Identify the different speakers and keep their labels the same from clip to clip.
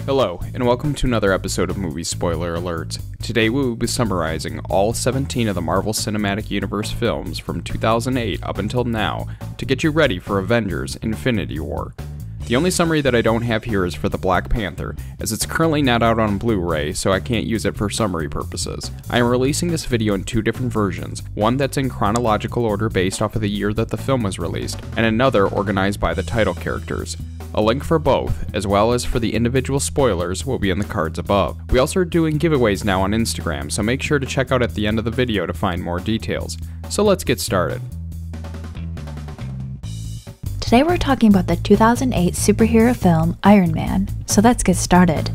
Speaker 1: Hello, and welcome to another episode of Movie Spoiler Alerts. Today we will be summarizing all 17 of the Marvel Cinematic Universe films from 2008 up until now to get you ready for Avengers: Infinity War. The only summary that I don't have here is for the Black Panther, as it's currently not out on Blu-ray, so I can't use it for summary purposes. I am releasing this video in two different versions, one that's in chronological order based off of the year that the film was released, and another organized by the title characters. A link for both, as well as for the individual spoilers, will be in the cards above. We also are doing giveaways now on Instagram, so make sure to check out at the end of the video to find more details. So let's get started.
Speaker 2: Today we're talking about the 2008 superhero film Iron Man, so let's get started.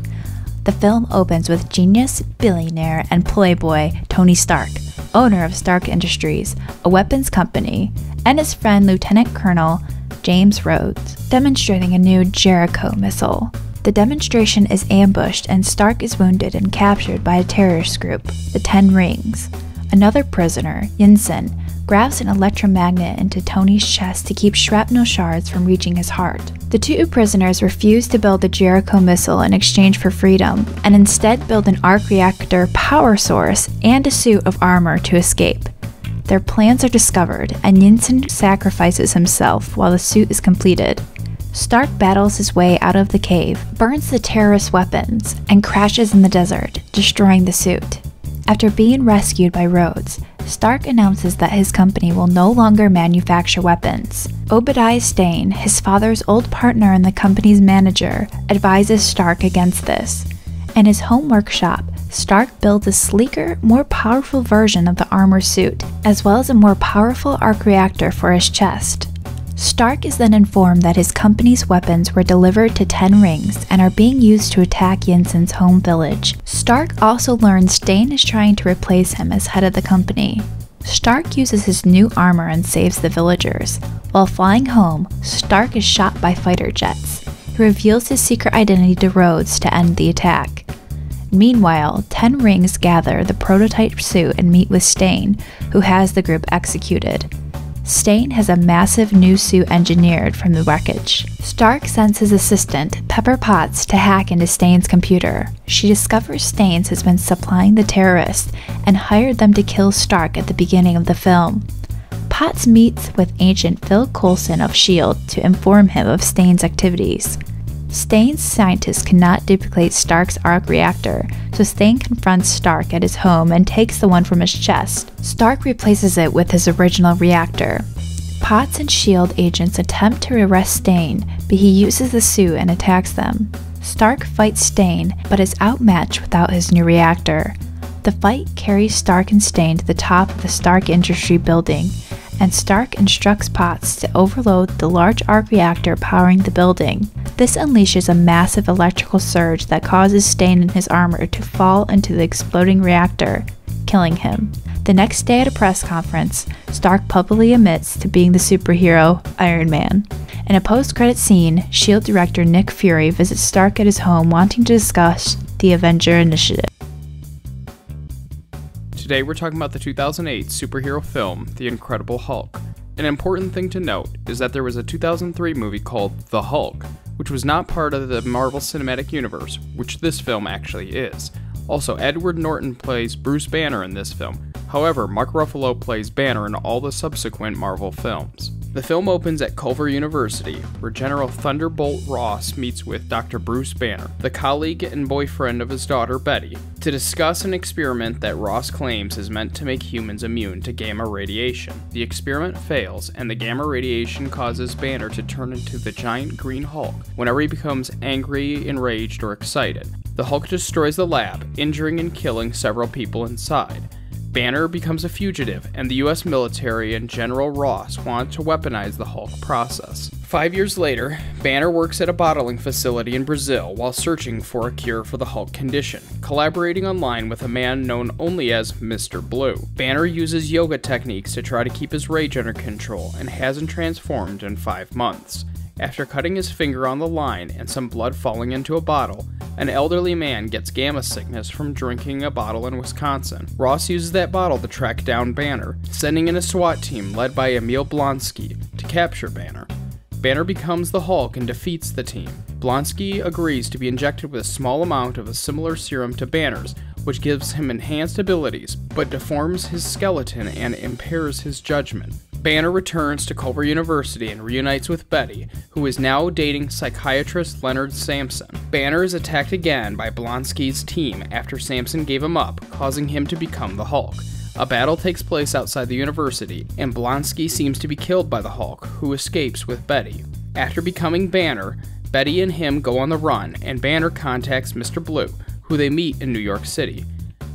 Speaker 2: The film opens with genius, billionaire, and playboy Tony Stark, owner of Stark Industries, a weapons company, and his friend Lieutenant Colonel James Rhodes, demonstrating a new Jericho missile. The demonstration is ambushed and Stark is wounded and captured by a terrorist group, the Ten Rings. Another prisoner, Yinsen, grabs an electromagnet into Tony's chest to keep shrapnel shards from reaching his heart. The two prisoners refuse to build the Jericho missile in exchange for freedom, and instead build an arc reactor power source and a suit of armor to escape. Their plans are discovered, and Yinsen sacrifices himself while the suit is completed. Stark battles his way out of the cave, burns the terrorist weapons, and crashes in the desert, destroying the suit. After being rescued by Rhodes, Stark announces that his company will no longer manufacture weapons. Obadiah Stane, his father's old partner and the company's manager, advises Stark against this. In his home workshop, Stark builds a sleeker, more powerful version of the armor suit, as well as a more powerful arc reactor for his chest. Stark is then informed that his company's weapons were delivered to Ten Rings and are being used to attack Yinsen's home village. Stark also learns Stane is trying to replace him as head of the company. Stark uses his new armor and saves the villagers. While flying home, Stark is shot by fighter jets. He reveals his secret identity to Rhodes to end the attack. Meanwhile, Ten Rings gather the prototype suit and meet with Stane, who has the group executed. Stane has a massive new suit engineered from the wreckage. Stark sends his assistant, Pepper Potts, to hack into Stane's computer. She discovers Stane has been supplying the terrorists and hired them to kill Stark at the beginning of the film. Potts meets with Agent Phil Coulson of S.H.I.E.L.D. to inform him of Stane's activities. Stane's scientists cannot duplicate Stark's arc reactor, so Stane confronts Stark at his home and takes the one from his chest. Stark replaces it with his original reactor. Potts and S.H.I.E.L.D. agents attempt to arrest Stane, but he uses the suit and attacks them. Stark fights Stane, but is outmatched without his new reactor. The fight carries Stark and Stane to the top of the Stark Industry building, and Stark instructs Potts to overload the large arc reactor powering the building. This unleashes a massive electrical surge that causes Stane and his armor to fall into the exploding reactor, killing him. The next day at a press conference, Stark publicly admits to being the superhero Iron Man. In a post-credit scene, S.H.I.E.L.D. director Nick Fury visits Stark at his home wanting to discuss the Avenger Initiative.
Speaker 1: Today we're talking about the 2008 superhero film, The Incredible Hulk. An important thing to note is that there was a 2003 movie called The Hulk, which was not part of the Marvel Cinematic Universe, which this film actually is. Also, Edward Norton plays Bruce Banner in this film. However, Mark Ruffalo plays Banner in all the subsequent Marvel films. The film opens at Culver University, where General Thunderbolt Ross meets with Dr. Bruce Banner, the colleague and boyfriend of his daughter Betty, to discuss an experiment that Ross claims is meant to make humans immune to gamma radiation. The experiment fails, and the gamma radiation causes Banner to turn into the giant green Hulk whenever he becomes angry, enraged, or excited. The Hulk destroys the lab, injuring and killing several people inside. Banner becomes a fugitive, and the US military and General Ross want to weaponize the Hulk process. 5 years later, Banner works at a bottling facility in Brazil while searching for a cure for the Hulk condition, collaborating online with a man known only as Mr. Blue. Banner uses yoga techniques to try to keep his rage under control and hasn't transformed in 5 months. After cutting his finger on the line and some blood falling into a bottle, an elderly man gets gamma sickness from drinking a bottle in Wisconsin. Ross uses that bottle to track down Banner, sending in a SWAT team led by Emil Blonsky to capture Banner. Banner becomes the Hulk and defeats the team. Blonsky agrees to be injected with a small amount of a similar serum to Banner's, which gives him enhanced abilities, but deforms his skeleton and impairs his judgment. Banner returns to Culver University and reunites with Betty, who is now dating psychiatrist Leonard Samson. Banner is attacked again by Blonsky's team after Samson gave him up, causing him to become the Hulk. A battle takes place outside the university, and Blonsky seems to be killed by the Hulk, who escapes with Betty. After becoming Banner, Betty and him go on the run, and Banner contacts Mr. Blue, who they meet in New York City.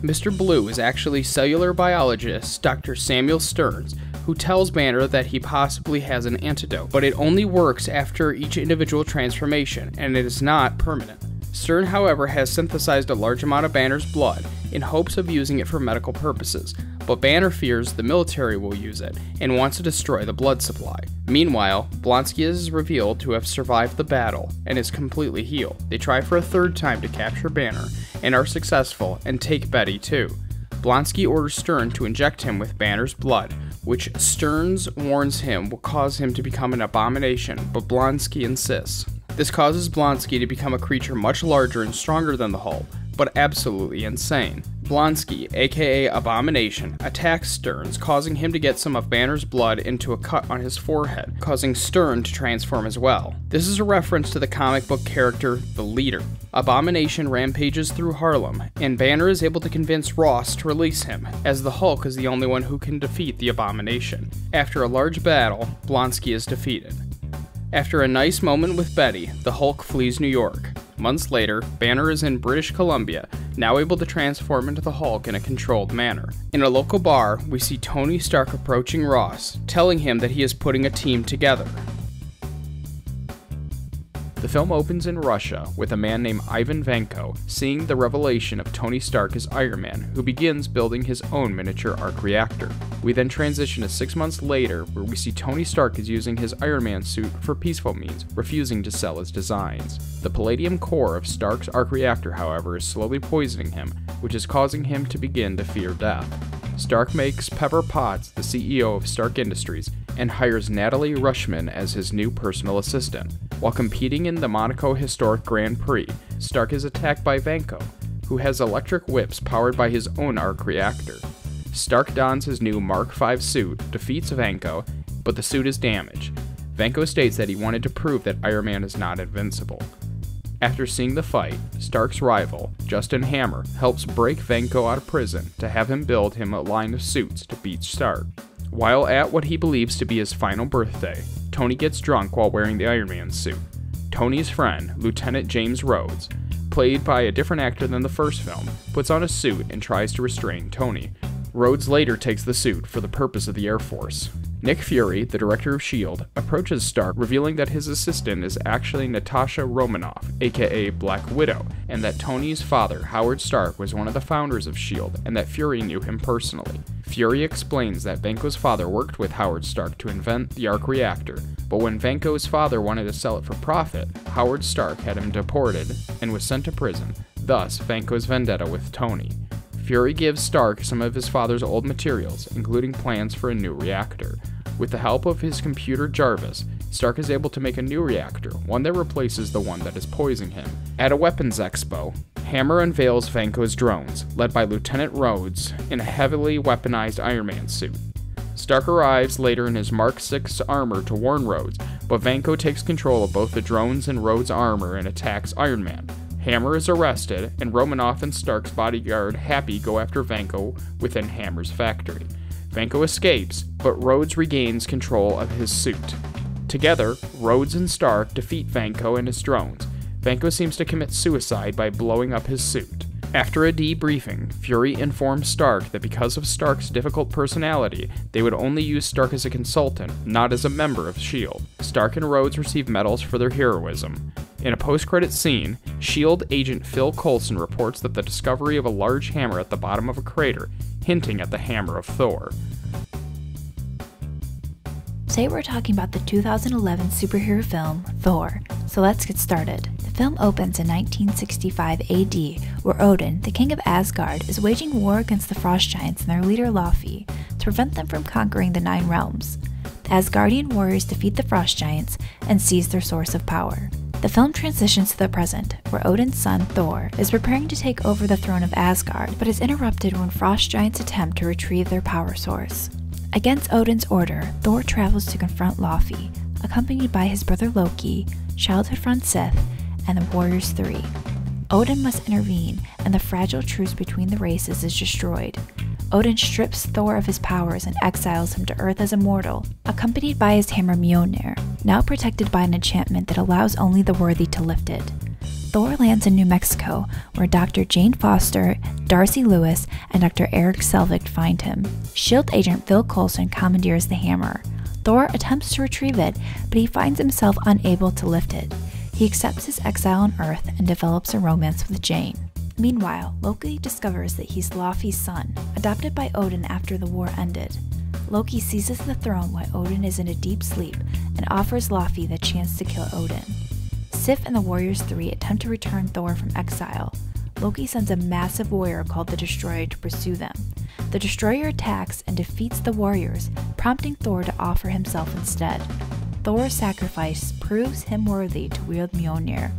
Speaker 1: Mr. Blue is actually cellular biologist Dr. Samuel Stearns, who tells Banner that he possibly has an antidote, but it only works after each individual transformation, and it is not permanent. Stern, however, has synthesized a large amount of Banner's blood in hopes of using it for medical purposes, but Banner fears the military will use it and wants to destroy the blood supply. Meanwhile, Blonsky is revealed to have survived the battle and is completely healed. They try for a third time to capture Banner and are successful and take Betty too. Blonsky orders Stern to inject him with Banner's blood, which Stearns warns him will cause him to become an abomination, but Blonsky insists. This causes Blonsky to become a creature much larger and stronger than the Hulk, but absolutely insane. Blonsky, aka Abomination, attacks Stearns, causing him to get some of Banner's blood into a cut on his forehead, causing Stern to transform as well. This is a reference to the comic book character, the Leader. Abomination rampages through Harlem, and Banner is able to convince Ross to release him, as the Hulk is the only one who can defeat the Abomination. After a large battle, Blonsky is defeated. After a nice moment with Betty, the Hulk flees New York. Months later, Banner is in British Columbia, now able to transform into the Hulk in a controlled manner. In a local bar, we see Tony Stark approaching Ross, telling him that he is putting a team together. The film opens in Russia with a man named Ivan Vanko seeing the revelation of Tony Stark as Iron Man, who begins building his own miniature arc reactor. We then transition to 6 months later, where we see Tony Stark is using his Iron Man suit for peaceful means, refusing to sell his designs. The palladium core of Stark's arc reactor, however, is slowly poisoning him, which is causing him to begin to fear death. Stark makes Pepper Potts the CEO of Stark Industries and hires Natalie Rushman as his new personal assistant. While competing in the Monaco Historic Grand Prix, Stark is attacked by Vanko, who has electric whips powered by his own arc reactor. Stark dons his new Mark V suit, defeats Vanko, but the suit is damaged. Vanko states that he wanted to prove that Iron Man is not invincible. After seeing the fight, Stark's rival, Justin Hammer, helps break Vanko out of prison to have him build him a line of suits to beat Stark. While at what he believes to be his final birthday, Tony gets drunk while wearing the Iron Man suit. Tony's friend, Lieutenant James Rhodes, played by a different actor than the first film, puts on a suit and tries to restrain Tony. Rhodes later takes the suit for the purpose of the Air Force. Nick Fury, the director of S.H.I.E.L.D., approaches Stark, revealing that his assistant is actually Natasha Romanoff, aka Black Widow, and that Tony's father, Howard Stark, was one of the founders of S.H.I.E.L.D., and that Fury knew him personally. Fury explains that Vanko's father worked with Howard Stark to invent the arc reactor, but when Vanko's father wanted to sell it for profit, Howard Stark had him deported and was sent to prison, thus Vanko's vendetta with Tony. Fury gives Stark some of his father's old materials, including plans for a new reactor. With the help of his computer Jarvis, Stark is able to make a new reactor, one that replaces the one that is poisoning him. At a weapons expo, Hammer unveils Vanko's drones, led by Lieutenant Rhodes in a heavily weaponized Iron Man suit. Stark arrives later in his Mark VI armor to warn Rhodes, but Vanko takes control of both the drones and Rhodes' armor and attacks Iron Man. Hammer is arrested, and Romanoff and Stark's bodyguard Happy go after Vanko within Hammer's factory. Vanko escapes, but Rhodes regains control of his suit. Together, Rhodes and Stark defeat Vanko and his drones. Vanko seems to commit suicide by blowing up his suit. After a debriefing, Fury informs Stark that because of Stark's difficult personality, they would only use Stark as a consultant, not as a member of S.H.I.E.L.D. Stark and Rhodes receive medals for their heroism. In a post-credit scene, S.H.I.E.L.D. agent Phil Coulson reports that the discovery of a large hammer at the bottom of a crater, hinting at the hammer of Thor.
Speaker 2: Today we're talking about the 2011 superhero film, Thor, so let's get started. The film opens in 1965 AD, where Odin, the king of Asgard, is waging war against the Frost Giants and their leader Laufey to prevent them from conquering the Nine Realms. The Asgardian warriors defeat the frost giants and seize their source of power. The film transitions to the present, where Odin's son, Thor, is preparing to take over the throne of Asgard, but is interrupted when frost giants attempt to retrieve their power source. Against Odin's order, Thor travels to confront Laufey, accompanied by his brother Loki, childhood friend Sif, and the Warriors 3. Odin must intervene, and the fragile truce between the races is destroyed. Odin strips Thor of his powers and exiles him to Earth as a mortal, accompanied by his hammer Mjolnir, now protected by an enchantment that allows only the worthy to lift it. Thor lands in New Mexico, where Dr. Jane Foster, Darcy Lewis, and Dr. Eric Selvig find him. SHIELD agent Phil Coulson commandeers the hammer. Thor attempts to retrieve it, but he finds himself unable to lift it. He accepts his exile on Earth and develops a romance with Jane. Meanwhile, Loki discovers that he's Laufey's son, adopted by Odin after the war ended. Loki seizes the throne while Odin is in a deep sleep and offers Laufey the chance to kill Odin. Sif and the Warriors 3 attempt to return Thor from exile. Loki sends a massive warrior called the Destroyer to pursue them. The Destroyer attacks and defeats the warriors, prompting Thor to offer himself instead. Thor's sacrifice proves him worthy to wield Mjolnir.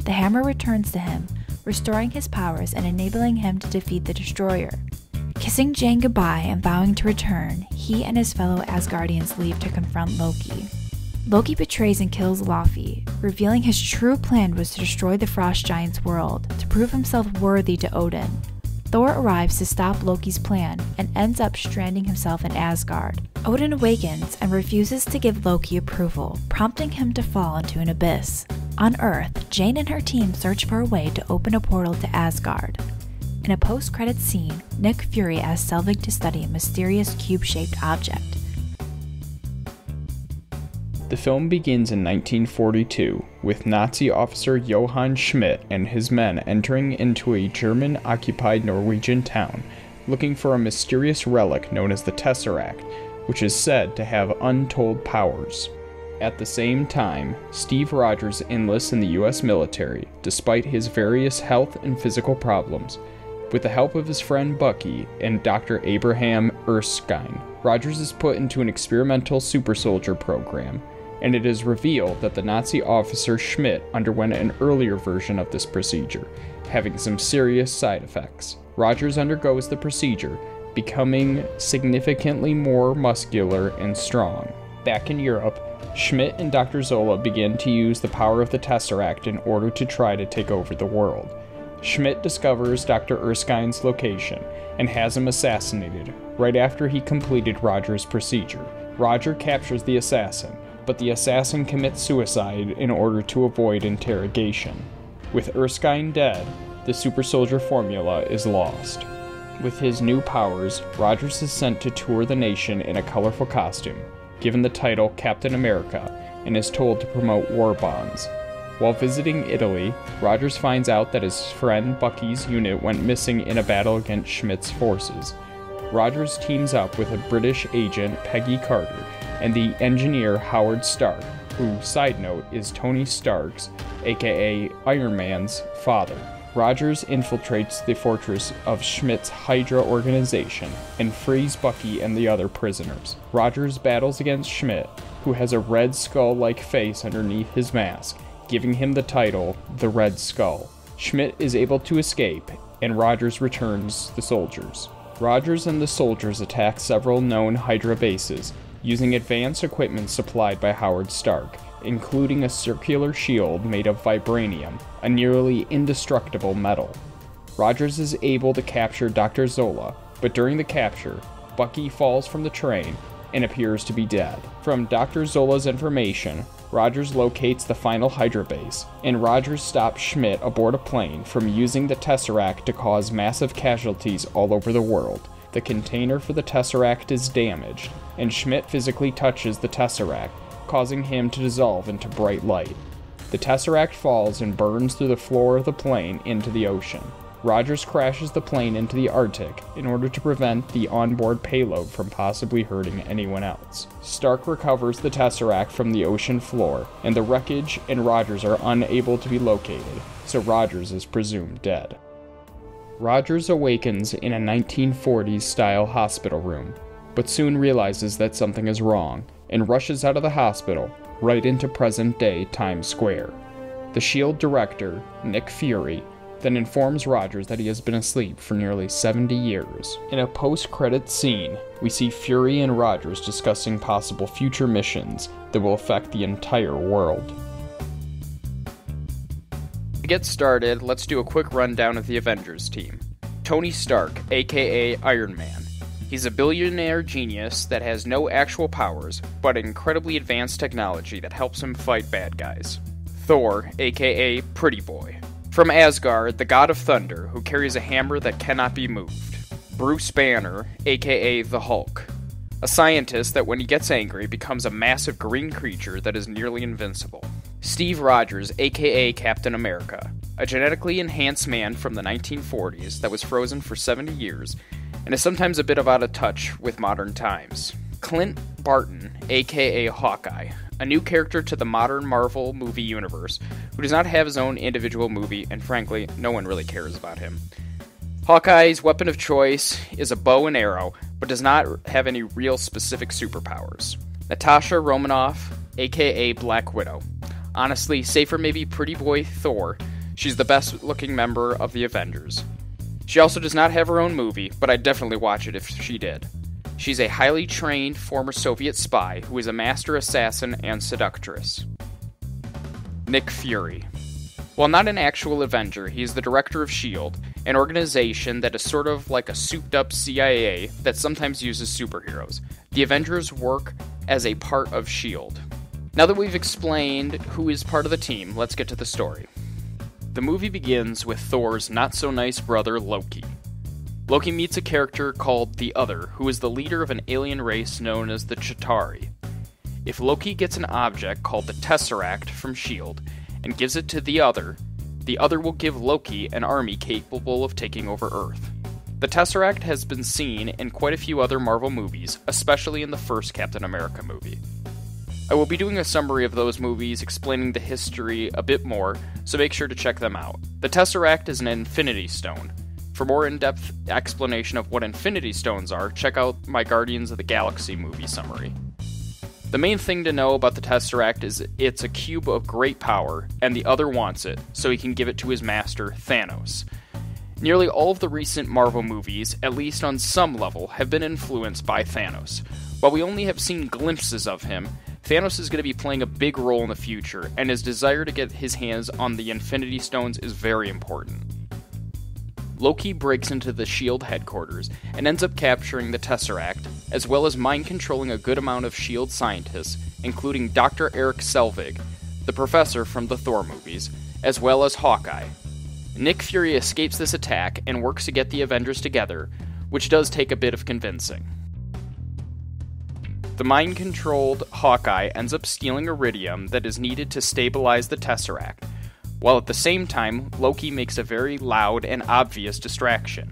Speaker 2: The hammer returns to him, restoring his powers and enabling him to defeat the Destroyer. Kissing Jane goodbye and vowing to return, he and his fellow Asgardians leave to confront Loki. Loki betrays and kills Laufey, revealing his true plan was to destroy the Frost Giants' world, to prove himself worthy to Odin. Thor arrives to stop Loki's plan and ends up stranding himself in Asgard. Odin awakens and refuses to give Loki approval, prompting him to fall into an abyss. On Earth, Jane and her team search for a way to open a portal to Asgard. In a post-credits scene, Nick Fury asks Selvig to study a mysterious cube-shaped object.
Speaker 1: The film begins in 1942, with Nazi officer Johann Schmidt and his men entering into a German-occupied Norwegian town, looking for a mysterious relic known as the Tesseract, which is said to have untold powers. At the same time, Steve Rogers enlists in the US military, despite his various health and physical problems. With the help of his friend Bucky and Dr. Abraham Erskine, Rogers is put into an experimental super soldier program, and it is revealed that the Nazi officer Schmidt underwent an earlier version of this procedure, having some serious side effects. Rogers undergoes the procedure, becoming significantly more muscular and strong. Back in Europe, Schmidt and Dr. Zola begin to use the power of the Tesseract in order to try to take over the world. Schmidt discovers Dr. Erskine's location and has him assassinated right after he completed Rogers' procedure. Roger captures the assassin, but the assassin commits suicide in order to avoid interrogation. With Erskine dead, the super soldier formula is lost. With his new powers, Rogers is sent to tour the nation in a colorful costume, given the title Captain America, and is told to promote war bonds. While visiting Italy, Rogers finds out that his friend Bucky's unit went missing in a battle against Schmidt's forces. Rogers teams up with a British agent, Peggy Carter, and the engineer Howard Stark, who, side note, is Tony Stark's, aka Iron Man's, father. Rogers infiltrates the fortress of Schmidt's Hydra organization and frees Bucky and the other prisoners. Rogers battles against Schmidt, who has a Red Skull-like face underneath his mask, giving him the title, the Red Skull. Schmidt is able to escape, and Rogers returns the soldiers. Rogers and the soldiers attack several known Hydra bases, using advanced equipment supplied by Howard Stark, including a circular shield made of vibranium, a nearly indestructible metal. Rogers is able to capture Dr. Zola, but during the capture, Bucky falls from the train and appears to be dead. From Dr. Zola's information, Rogers locates the final Hydra base, and Rogers stops Schmidt aboard a plane from using the Tesseract to cause massive casualties all over the world. The container for the Tesseract is damaged, and Schmidt physically touches the Tesseract, causing him to dissolve into bright light. The Tesseract falls and burns through the floor of the plane into the ocean. Rogers crashes the plane into the Arctic in order to prevent the onboard payload from possibly hurting anyone else. Stark recovers the Tesseract from the ocean floor, and the wreckage and Rogers are unable to be located, so Rogers is presumed dead. Rogers awakens in a 1940s-style hospital room, but soon realizes that something is wrong, and rushes out of the hospital right into present-day Times Square. The S.H.I.E.L.D. director, Nick Fury, then informs Rogers that he has been asleep for nearly 70 years. In a post-credits scene, we see Fury and Rogers discussing possible future missions that will affect the entire world. To get started, let's do a quick rundown of the Avengers team. Tony Stark, aka Iron Man. He's a billionaire genius that has no actual powers, but incredibly advanced technology that helps him fight bad guys. Thor, aka Pretty Boy. From Asgard, the god of thunder, who carries a hammer that cannot be moved. Bruce Banner, aka the Hulk. A scientist that when he gets angry becomes a massive green creature that is nearly invincible. Steve Rogers, aka Captain America. A genetically enhanced man from the 1940s that was frozen for 70 years and is sometimes a bit out of touch with modern times. Clint Barton, aka Hawkeye, a new character to the modern Marvel movie universe who does not have his own individual movie, and frankly, no one really cares about him. Hawkeye's weapon of choice is a bow and arrow, but does not have any real specific superpowers. Natasha Romanoff, aka Black Widow. Honestly, save for maybe Pretty Boy Thor, she's the best looking member of the Avengers. She also does not have her own movie, but I'd definitely watch it if she did. She's a highly trained former Soviet spy who is a master assassin and seductress. Nick Fury. While not an actual Avenger, he is the director of S.H.I.E.L.D., an organization that is sort of like a souped-up CIA that sometimes uses superheroes. The Avengers work as a part of S.H.I.E.L.D. Now that we've explained who is part of the team, let's get to the story. The movie begins with Thor's not-so-nice brother, Loki. Loki meets a character called the Other, who is the leader of an alien race known as the Chitauri. If Loki gets an object called the Tesseract from S.H.I.E.L.D. and gives it to the Other will give Loki an army capable of taking over Earth. The Tesseract has been seen in quite a few other Marvel movies, especially in the first Captain America movie. I will be doing a summary of those movies explaining the history a bit more, so make sure to check them out. The Tesseract is an Infinity Stone. For more in-depth explanation of what Infinity Stones are, check out my Guardians of the Galaxy movie summary. The main thing to know about the Tesseract is it's a cube of great power, and the Other wants it, so he can give it to his master, Thanos. Nearly all of the recent Marvel movies, at least on some level, have been influenced by Thanos. While we only have seen glimpses of him, Thanos is going to be playing a big role in the future, and his desire to get his hands on the Infinity Stones is very important. Loki breaks into the S.H.I.E.L.D. headquarters and ends up capturing the Tesseract, as well as mind-controlling a good amount of S.H.I.E.L.D. scientists, including Dr. Eric Selvig, the professor from the Thor movies, as well as Hawkeye. Nick Fury escapes this attack and works to get the Avengers together, which does take a bit of convincing. The mind-controlled Hawkeye ends up stealing iridium that is needed to stabilize the Tesseract, while at the same time, Loki makes a very loud and obvious distraction.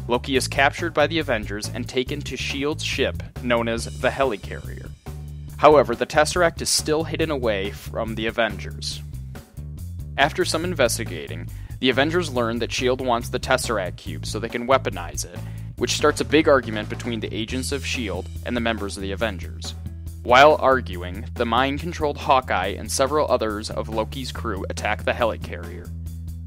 Speaker 1: Loki is captured by the Avengers and taken to S.H.I.E.L.D's ship, known as the Helicarrier. However, the Tesseract is still hidden away from the Avengers. After some investigating, the Avengers learn that S.H.I.E.L.D. wants the Tesseract cube so they can weaponize it, which starts a big argument between the agents of S.H.I.E.L.D. and the members of the Avengers. While arguing, the mind-controlled Hawkeye and several others of Loki's crew attack the Helicarrier.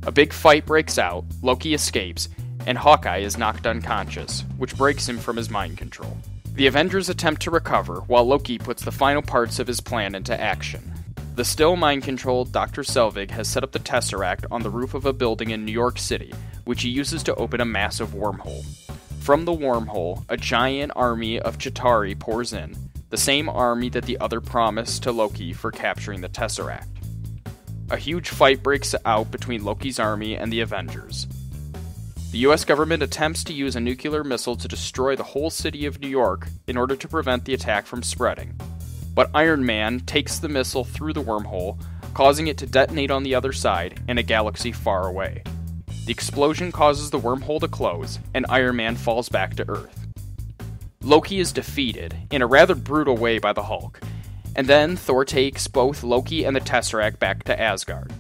Speaker 1: A big fight breaks out, Loki escapes, and Hawkeye is knocked unconscious, which breaks him from his mind control. The Avengers attempt to recover, while Loki puts the final parts of his plan into action. The still mind-controlled Dr. Selvig has set up the Tesseract on the roof of a building in New York City, which he uses to open a massive wormhole. From the wormhole, a giant army of Chitauri pours in, the same army that the Other promised to Loki for capturing the Tesseract. A huge fight breaks out between Loki's army and the Avengers. The US government attempts to use a nuclear missile to destroy the whole city of New York in order to prevent the attack from spreading. But Iron Man takes the missile through the wormhole, causing it to detonate on the other side in a galaxy far away. The explosion causes the wormhole to close, and Iron Man falls back to Earth. Loki is defeated, in a rather brutal way, by the Hulk, and then Thor takes both Loki and the Tesseract back to Asgard.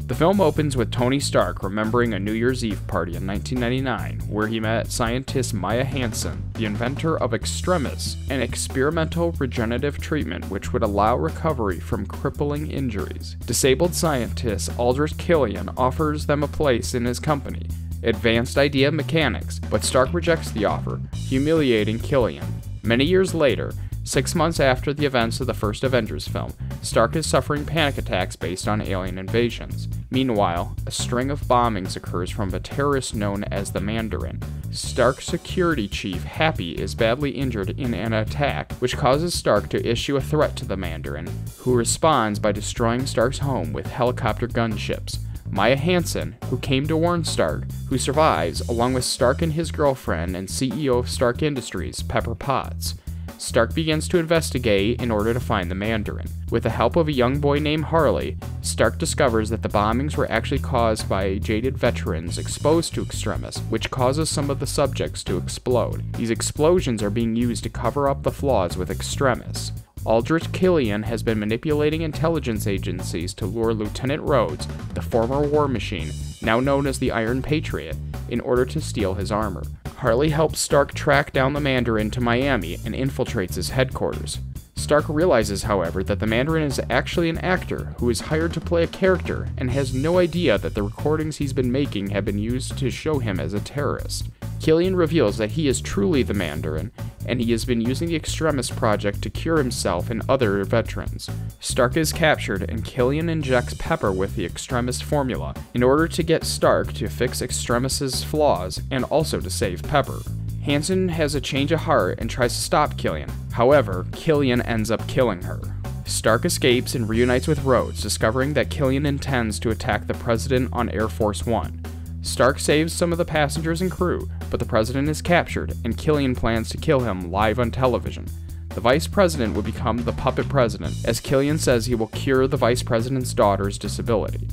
Speaker 1: The film opens with Tony Stark remembering a New Year's Eve party in 1999 where he met scientist Maya Hansen, the inventor of Extremis, an experimental regenerative treatment which would allow recovery from crippling injuries. Disabled scientist Aldrich Killian offers them a place in his company, Advanced Idea Mechanics, but Stark rejects the offer, humiliating Killian. Many years later, 6 months after the events of the first Avengers film, Stark is suffering panic attacks based on alien invasions. Meanwhile, a string of bombings occurs from a terrorist known as the Mandarin. Stark's security chief, Happy, is badly injured in an attack, which causes Stark to issue a threat to the Mandarin, who responds by destroying Stark's home with helicopter gunships. Maya Hansen, who came to warn Stark, who survives, along with Stark and his girlfriend and CEO of Stark Industries, Pepper Potts. Stark begins to investigate in order to find the Mandarin. With the help of a young boy named Harley, Stark discovers that the bombings were actually caused by jaded veterans exposed to Extremis, which causes some of the subjects to explode. These explosions are being used to cover up the flaws with Extremis. Aldrich Killian has been manipulating intelligence agencies to lure Lieutenant Rhodes, the former War Machine, now known as the Iron Patriot, in order to steal his armor. Harley helps Stark track down the Mandarin to Miami and infiltrates his headquarters. Stark realizes, however, that the Mandarin is actually an actor who is hired to play a character and has no idea that the recordings he's been making have been used to show him as a terrorist. Killian reveals that he is truly the Mandarin, and he has been using the Extremis project to cure himself and other veterans. Stark is captured, and Killian injects Pepper with the Extremis formula in order to get Stark to fix Extremis' flaws and also to save Pepper. Hansen has a change of heart and tries to stop Killian. However, Killian ends up killing her. Stark escapes and reunites with Rhodes, discovering that Killian intends to attack the President on Air Force One. Stark saves some of the passengers and crew, but the President is captured, and Killian plans to kill him live on television. The Vice President would become the Puppet President, as Killian says he will cure the Vice President's daughter's disability.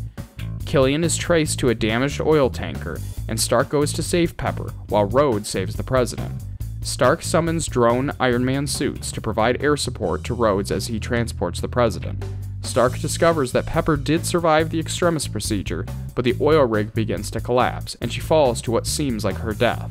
Speaker 1: Killian is traced to a damaged oil tanker, and Stark goes to save Pepper, while Rhodes saves the President. Stark summons drone Iron Man suits to provide air support to Rhodes as he transports the President. Stark discovers that Pepper did survive the Extremis procedure, but the oil rig begins to collapse, and she falls to what seems like her death.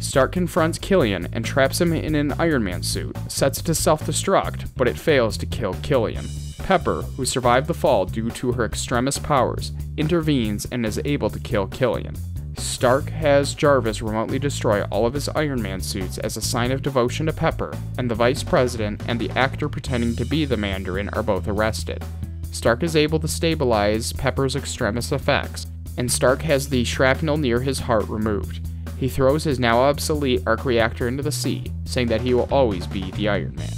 Speaker 1: Stark confronts Killian and traps him in an Iron Man suit, sets it to self-destruct, but it fails to kill Killian. Pepper, who survived the fall due to her Extremis powers, intervenes and is able to kill Killian. Stark has Jarvis remotely destroy all of his Iron Man suits as a sign of devotion to Pepper, and the Vice President and the actor pretending to be the Mandarin are both arrested. Stark is able to stabilize Pepper's Extremis effects, and Stark has the shrapnel near his heart removed. He throws his now obsolete arc reactor into the sea, saying that he will always be the Iron Man.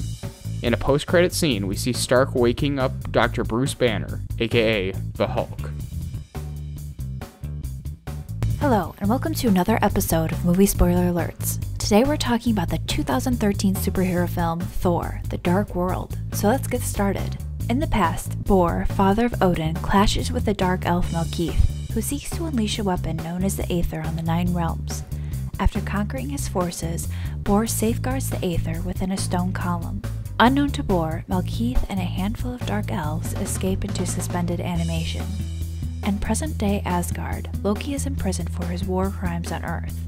Speaker 1: In a post-credit scene, we see Stark waking up Dr. Bruce Banner, aka the Hulk.
Speaker 2: Hello, and welcome to another episode of Movie Spoiler Alerts. Today we're talking about the 2013 superhero film Thor: The Dark World. So let's get started. In the past, Bor, father of Odin, clashes with the dark elf Malekith, who seeks to unleash a weapon known as the Aether on the Nine Realms. After conquering his forces, Bor safeguards the Aether within a stone column. Unknown to Bor, Malekith and a handful of dark elves escape into suspended animation. In present-day Asgard, Loki is imprisoned for his war crimes on Earth.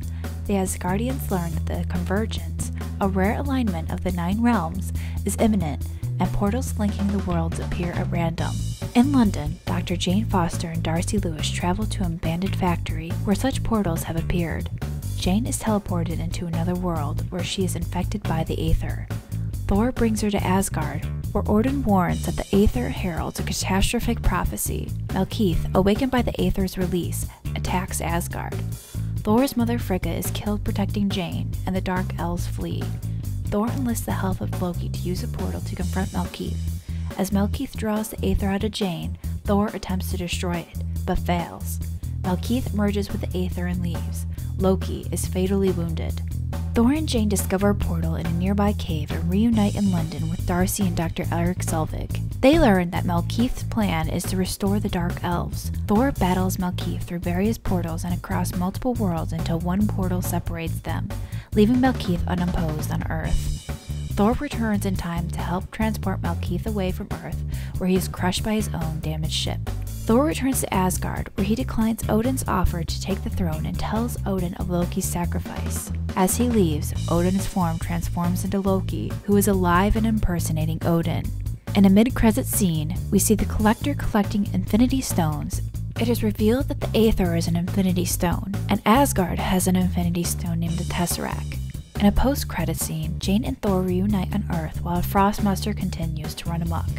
Speaker 2: The Asgardians learn that the Convergence, a rare alignment of the Nine Realms, is imminent, and portals linking the worlds appear at random. In London, Dr. Jane Foster and Darcy Lewis travel to an abandoned factory where such portals have appeared. Jane is teleported into another world where she is infected by the Aether. Thor brings her to Asgard, where Odin warns that the Aether heralds a catastrophic prophecy. Malekith, awakened by the Aether's release, attacks Asgard. Thor's mother Frigga is killed protecting Jane, and the Dark Elves flee. Thor enlists the help of Loki to use a portal to confront Malekith. As Malekith draws the Aether out of Jane, Thor attempts to destroy it, but fails. Malekith merges with the Aether and leaves. Loki is fatally wounded. Thor and Jane discover a portal in a nearby cave and reunite in London with Darcy and Dr. Eric Selvig. They learn that Malekith's plan is to restore the Dark Elves. Thor battles Malekith through various portals and across multiple worlds until one portal separates them, leaving Malekith unopposed on Earth. Thor returns in time to help transport Malekith away from Earth, where he is crushed by his own damaged ship. Thor returns to Asgard, where he declines Odin's offer to take the throne and tells Odin of Loki's sacrifice. As he leaves, Odin's form transforms into Loki, who is alive and impersonating Odin. In a mid-credits scene, we see the Collector collecting Infinity Stones. It is revealed that the Aether is an Infinity Stone, and Asgard has an Infinity Stone named the Tesseract. In a post-credit scene, Jane and Thor reunite on Earth while Frostmaster continues to run amok.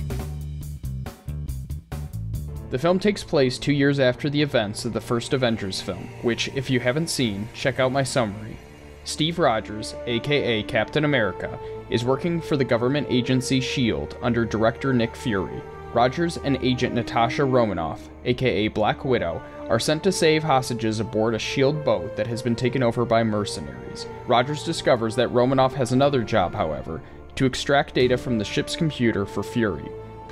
Speaker 1: The film takes place 2 years after the events of the first Avengers film, which, if you haven't seen, check out my summary. Steve Rogers, aka Captain America, is working for the government agency S.H.I.E.L.D. under director Nick Fury. Rogers and agent Natasha Romanoff, aka Black Widow, are sent to save hostages aboard a S.H.I.E.L.D. boat that has been taken over by mercenaries. Rogers discovers that Romanoff has another job, however, to extract data from the ship's computer for Fury.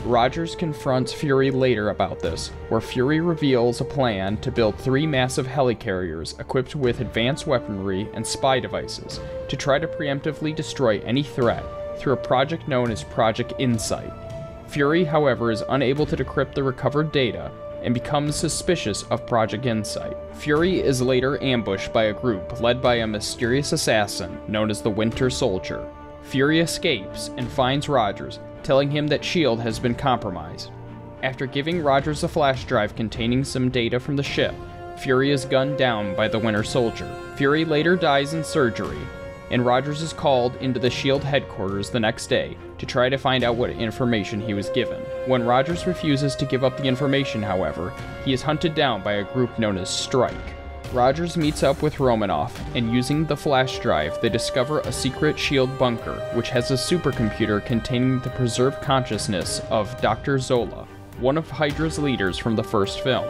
Speaker 1: Rogers confronts Fury later about this, where Fury reveals a plan to build 3 massive helicarriers equipped with advanced weaponry and spy devices to try to preemptively destroy any threat through a project known as Project Insight. Fury, however, is unable to decrypt the recovered data and becomes suspicious of Project Insight. Fury is later ambushed by a group led by a mysterious assassin known as the Winter Soldier. Fury escapes and finds Rogers, telling him that S.H.I.E.L.D. has been compromised. After giving Rogers a flash drive containing some data from the ship, Fury is gunned down by the Winter Soldier. Fury later dies in surgery, and Rogers is called into the S.H.I.E.L.D. headquarters the next day to try to find out what information he was given. When Rogers refuses to give up the information, however, he is hunted down by a group known as Strike. Rogers meets up with Romanoff, and using the flash drive, they discover a secret S.H.I.E.L.D. bunker, which has a supercomputer containing the preserved consciousness of Dr. Zola, one of Hydra's leaders from the first film.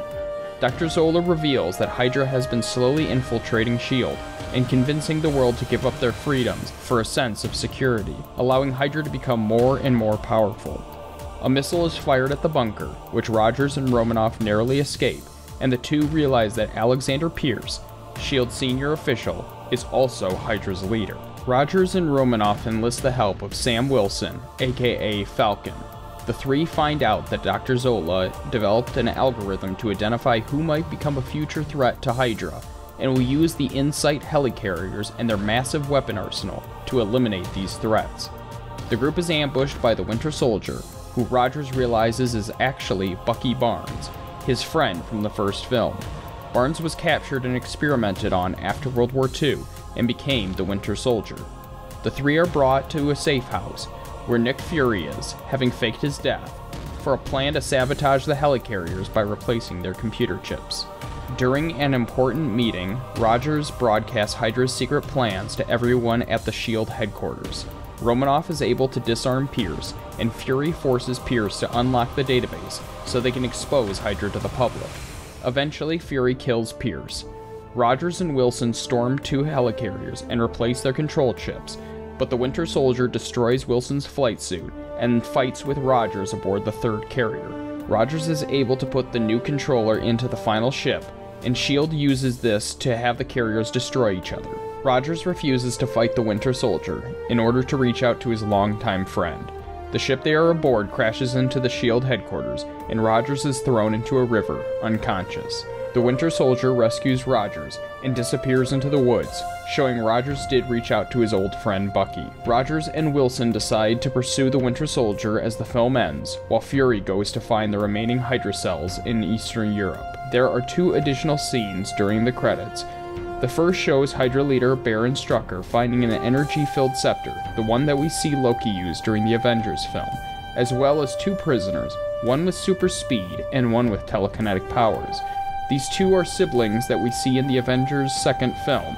Speaker 1: Dr. Zola reveals that Hydra has been slowly infiltrating S.H.I.E.L.D. and convincing the world to give up their freedoms for a sense of security, allowing Hydra to become more and more powerful. A missile is fired at the bunker, which Rogers and Romanoff narrowly escape, and the two realize that Alexander Pierce, S.H.I.E.L.D. senior official, is also Hydra's leader. Rogers and Romanoff enlist the help of Sam Wilson, aka Falcon. The three find out that Dr. Zola developed an algorithm to identify who might become a future threat to Hydra, and will use the Insight helicarriers and their massive weapon arsenal to eliminate these threats. The group is ambushed by the Winter Soldier, who Rogers realizes is actually Bucky Barnes, his friend from the first film. Barnes was captured and experimented on after World War II and became the Winter Soldier. The three are brought to a safe house, where Nick Fury is, having faked his death, for a plan to sabotage the helicarriers by replacing their computer chips. During an important meeting, Rogers broadcasts Hydra's secret plans to everyone at the S.H.I.E.L.D. headquarters. Romanoff is able to disarm Pierce, and Fury forces Pierce to unlock the database so they can expose Hydra to the public. Eventually, Fury kills Pierce. Rogers and Wilson storm 2 helicarriers and replace their control chips, but the Winter Soldier destroys Wilson's flight suit and fights with Rogers aboard the 3rd carrier. Rogers is able to put the new controller into the final ship, and S.H.I.E.L.D. uses this to have the carriers destroy each other. Rogers refuses to fight the Winter Soldier in order to reach out to his longtime friend. The ship they are aboard crashes into the S.H.I.E.L.D. headquarters, and Rogers is thrown into a river, unconscious. The Winter Soldier rescues Rogers and disappears into the woods, showing Rogers did reach out to his old friend Bucky. Rogers and Wilson decide to pursue the Winter Soldier as the film ends, while Fury goes to find the remaining Hydra cells in Eastern Europe. There are 2 additional scenes during the credits. The first shows Hydra leader Baron Strucker finding an energy-filled scepter, the one that we see Loki use during the Avengers film, as well as 2 prisoners, one with super speed and one with telekinetic powers. These 2 are siblings that we see in the Avengers' second film,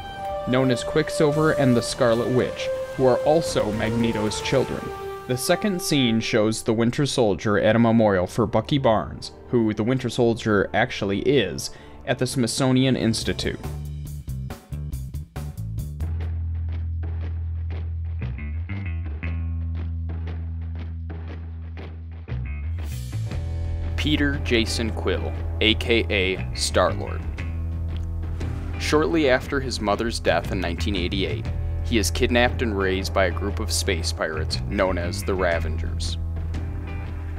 Speaker 1: known as Quicksilver and the Scarlet Witch, who are also Magneto's children. The second scene shows the Winter Soldier at a memorial for Bucky Barnes, who the Winter Soldier actually is, at the Smithsonian Institute. Peter Jason Quill, aka Star-Lord. Shortly after his mother's death in 1988, he is kidnapped and raised by a group of space pirates known as the Ravengers.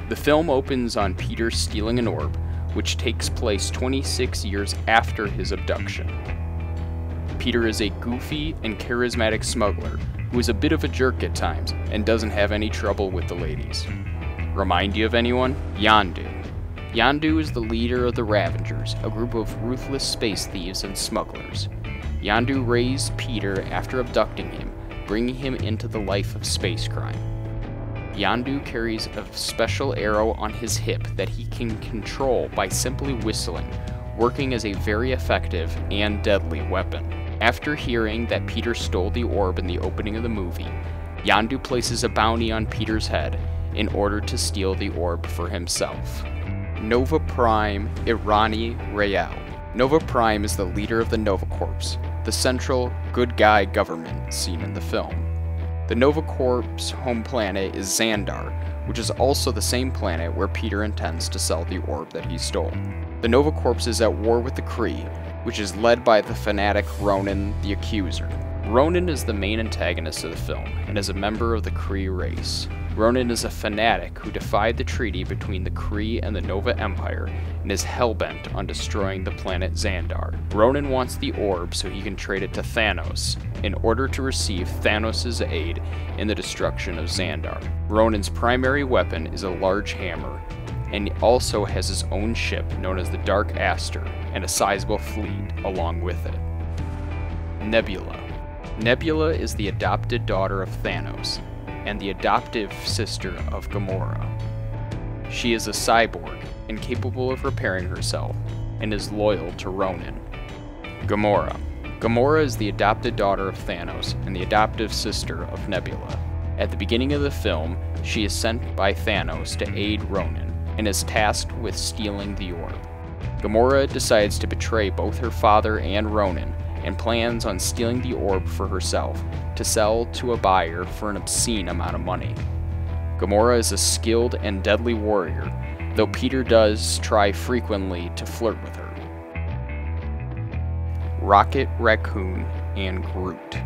Speaker 1: The film opens on Peter stealing an orb, which takes place 26 years after his abduction. Peter is a goofy and charismatic smuggler who is a bit of a jerk at times and doesn't have any trouble with the ladies. Remind you of anyone? Yondu. Yondu is the leader of the Ravengers, a group of ruthless space thieves and smugglers. Yondu raised Peter after abducting him, bringing him into the life of space crime. Yondu carries a special arrow on his hip that he can control by simply whistling, working as a very effective and deadly weapon. After hearing that Peter stole the orb in the opening of the movie, Yondu places a bounty on Peter's head in order to steal the orb for himself. Nova Prime Irani Rael. Nova Prime is the leader of the Nova Corps, the central good guy government seen in the film. The Nova Corps' home planet is Xandar, which is also the same planet where Peter intends to sell the orb that he stole. The Nova Corps is at war with the Kree, which is led by the fanatic Ronan the Accuser. Ronan is the main antagonist of the film, and is a member of the Kree race. Ronan is a fanatic who defied the treaty between the Kree and the Nova Empire, and is hellbent on destroying the planet Xandar. Ronan wants the orb so he can trade it to Thanos, in order to receive Thanos' aid in the destruction of Xandar. Ronan's primary weapon is a large hammer, and he also has his own ship known as the Dark Aster, and a sizable fleet along with it. Nebula. Nebula is the adopted daughter of Thanos, and the adoptive sister of Gamora. She is a cyborg, incapable of repairing herself, and is loyal to Ronan. Gamora. Gamora is the adopted daughter of Thanos, and the adoptive sister of Nebula. At the beginning of the film, she is sent by Thanos to aid Ronan, and is tasked with stealing the orb. Gamora decides to betray both her father and Ronan, and plans on stealing the orb for herself, to sell to a buyer for an obscene amount of money. Gamora is a skilled and deadly warrior, though Peter does try frequently to flirt with her. Rocket Raccoon and Groot.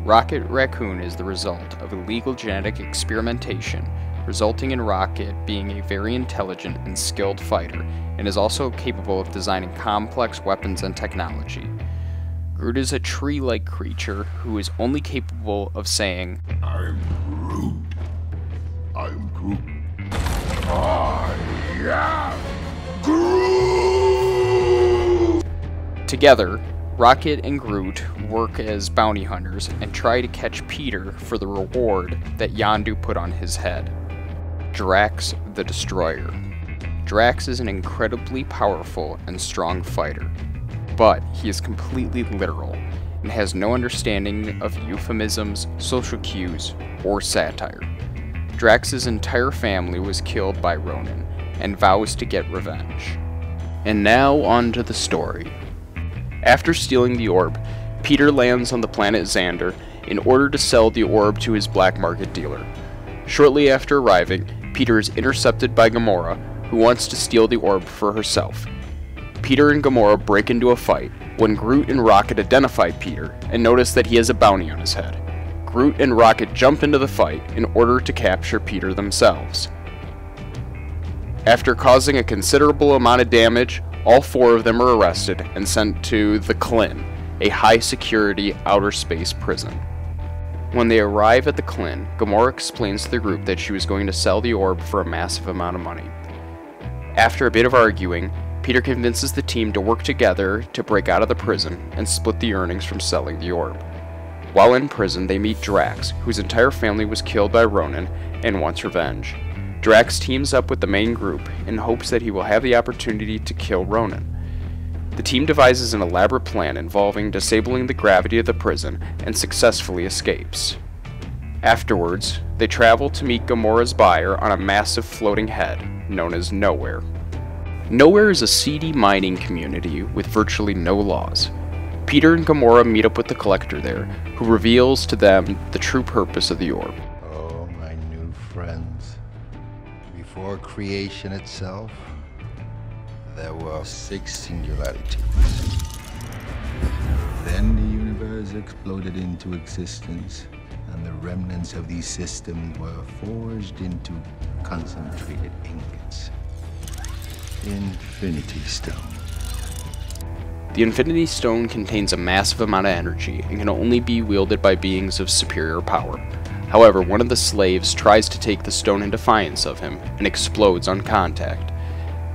Speaker 1: Rocket Raccoon is the result of illegal genetic experimentation, resulting in Rocket being a very intelligent and skilled fighter, and is also capable of designing complex weapons and technology. Groot is a tree-like creature who is only capable of saying,
Speaker 3: I'm Groot. I'm Groot. I am Groot!
Speaker 1: Together, Rocket and Groot work as bounty hunters and try to catch Peter for the reward that Yondu put on his head. Drax the Destroyer. Drax is an incredibly powerful and strong fighter, but he is completely literal and has no understanding of euphemisms, social cues, or satire. Drax's entire family was killed by Ronan and vows to get revenge. And now on to the story. After stealing the orb, Peter lands on the planet Xandar in order to sell the orb to his black market dealer. Shortly after arriving, Peter is intercepted by Gamora, who wants to steal the orb for herself. Peter and Gamora break into a fight when Groot and Rocket identify Peter and notice that he has a bounty on his head. Groot and Rocket jump into the fight in order to capture Peter themselves. After causing a considerable amount of damage, all four of them are arrested and sent to the Klin, a high-security outer space prison. When they arrive at the Klin, Gamora explains to the group that she was going to sell the orb for a massive amount of money. After a bit of arguing, Peter convinces the team to work together to break out of the prison and split the earnings from selling the orb. While in prison, they meet Drax, whose entire family was killed by Ronan and wants revenge. Drax teams up with the main group in hopes that he will have the opportunity to kill Ronan. The team devises an elaborate plan involving disabling the gravity of the prison and successfully escapes. Afterwards, they travel to meet Gamora's buyer on a massive floating head known as Nowhere. Nowhere is a seedy mining community with virtually no laws. Peter and Gamora meet up with the Collector there, who reveals to them the true purpose of the orb.
Speaker 3: Oh, my new friends. Before creation itself, there were 6 singularities. Then the universe exploded into existence, and the remnants of these systems were forged into concentrated ingots. Infinity Stone.
Speaker 1: The Infinity Stone contains a massive amount of energy and can only be wielded by beings of superior power. However, one of the slaves tries to take the stone in defiance of him and explodes on contact.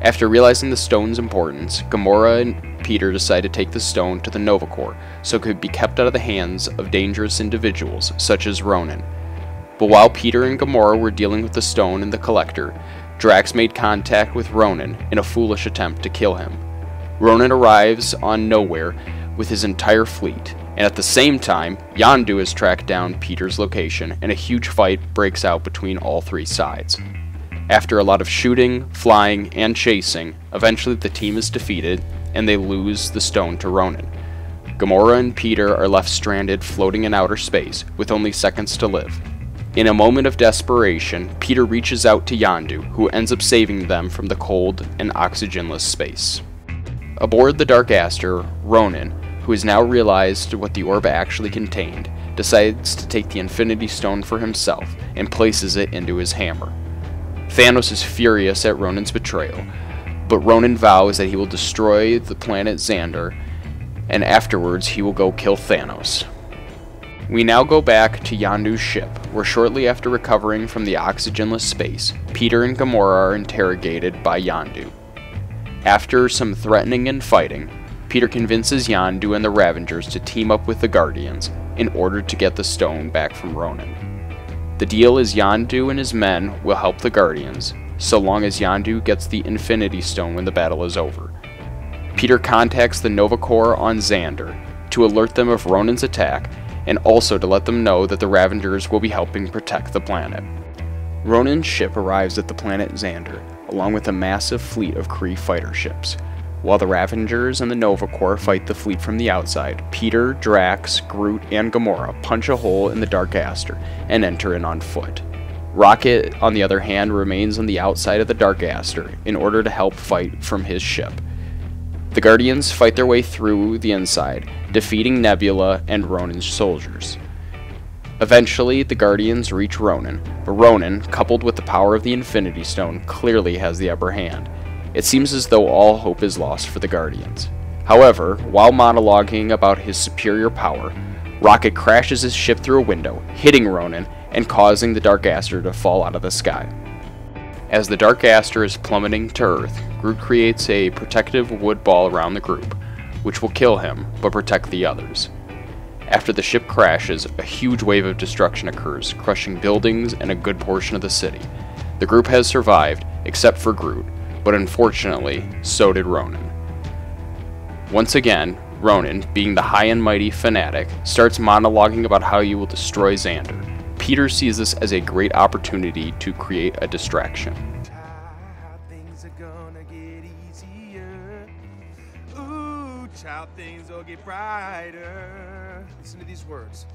Speaker 1: After realizing the stone's importance, Gamora and Peter decide to take the stone to the Nova Corps so it could be kept out of the hands of dangerous individuals such as Ronan. But while Peter and Gamora were dealing with the stone and the Collector, Drax made contact with Ronan in a foolish attempt to kill him. Ronan arrives on Nowhere with his entire fleet, and at the same time, Yondu has tracked down Peter's location and a huge fight breaks out between all three sides. After a lot of shooting, flying, and chasing, eventually the team is defeated and they lose the stone to Ronan. Gamora and Peter are left stranded floating in outer space with only seconds to live. In a moment of desperation, Peter reaches out to Yondu, who ends up saving them from the cold and oxygenless space. Aboard the Dark Aster, Ronan, who has now realized what the orb actually contained, decides to take the Infinity Stone for himself and places it into his hammer. Thanos is furious at Ronan's betrayal, but Ronan vows that he will destroy the planet Xandar, and afterwards he will go kill Thanos. We now go back to Yondu's ship, where shortly after recovering from the oxygenless space, Peter and Gamora are interrogated by Yondu. After some threatening and fighting, Peter convinces Yondu and the Ravengers to team up with the Guardians in order to get the stone back from Ronan. The deal is Yondu and his men will help the Guardians, so long as Yondu gets the Infinity Stone when the battle is over. Peter contacts the Nova Corps on Xandar to alert them of Ronan's attack, and also to let them know that the Ravengers will be helping protect the planet. Ronan's ship arrives at the planet Xandar, along with a massive fleet of Kree fighter ships. While the Ravengers and the Nova Corps fight the fleet from the outside, Peter, Drax, Groot, and Gamora punch a hole in the Dark Aster and enter in on foot. Rocket, on the other hand, remains on the outside of the Dark Aster in order to help fight from his ship. The Guardians fight their way through the inside, defeating Nebula and Ronan's soldiers. Eventually, the Guardians reach Ronan, but Ronan, coupled with the power of the Infinity Stone, clearly has the upper hand. It seems as though all hope is lost for the Guardians. However, while monologuing about his superior power, Rocket crashes his ship through a window, hitting Ronan and causing the Dark Aster to fall out of the sky. As the Dark Aster is plummeting to Earth, Groot creates a protective wood ball around the group, which will kill him but protect the others. After the ship crashes, a huge wave of destruction occurs, crushing buildings and a good portion of the city. The group has survived, except for Groot, but unfortunately, so did Ronan. Once again, Ronan, being the high and mighty fanatic, starts monologuing about how he will destroy Xandar. Peter sees this as a great opportunity to create a distraction.
Speaker 4: Things are gonna get easier. Ooh, child, things will get brighter. Listen to these words.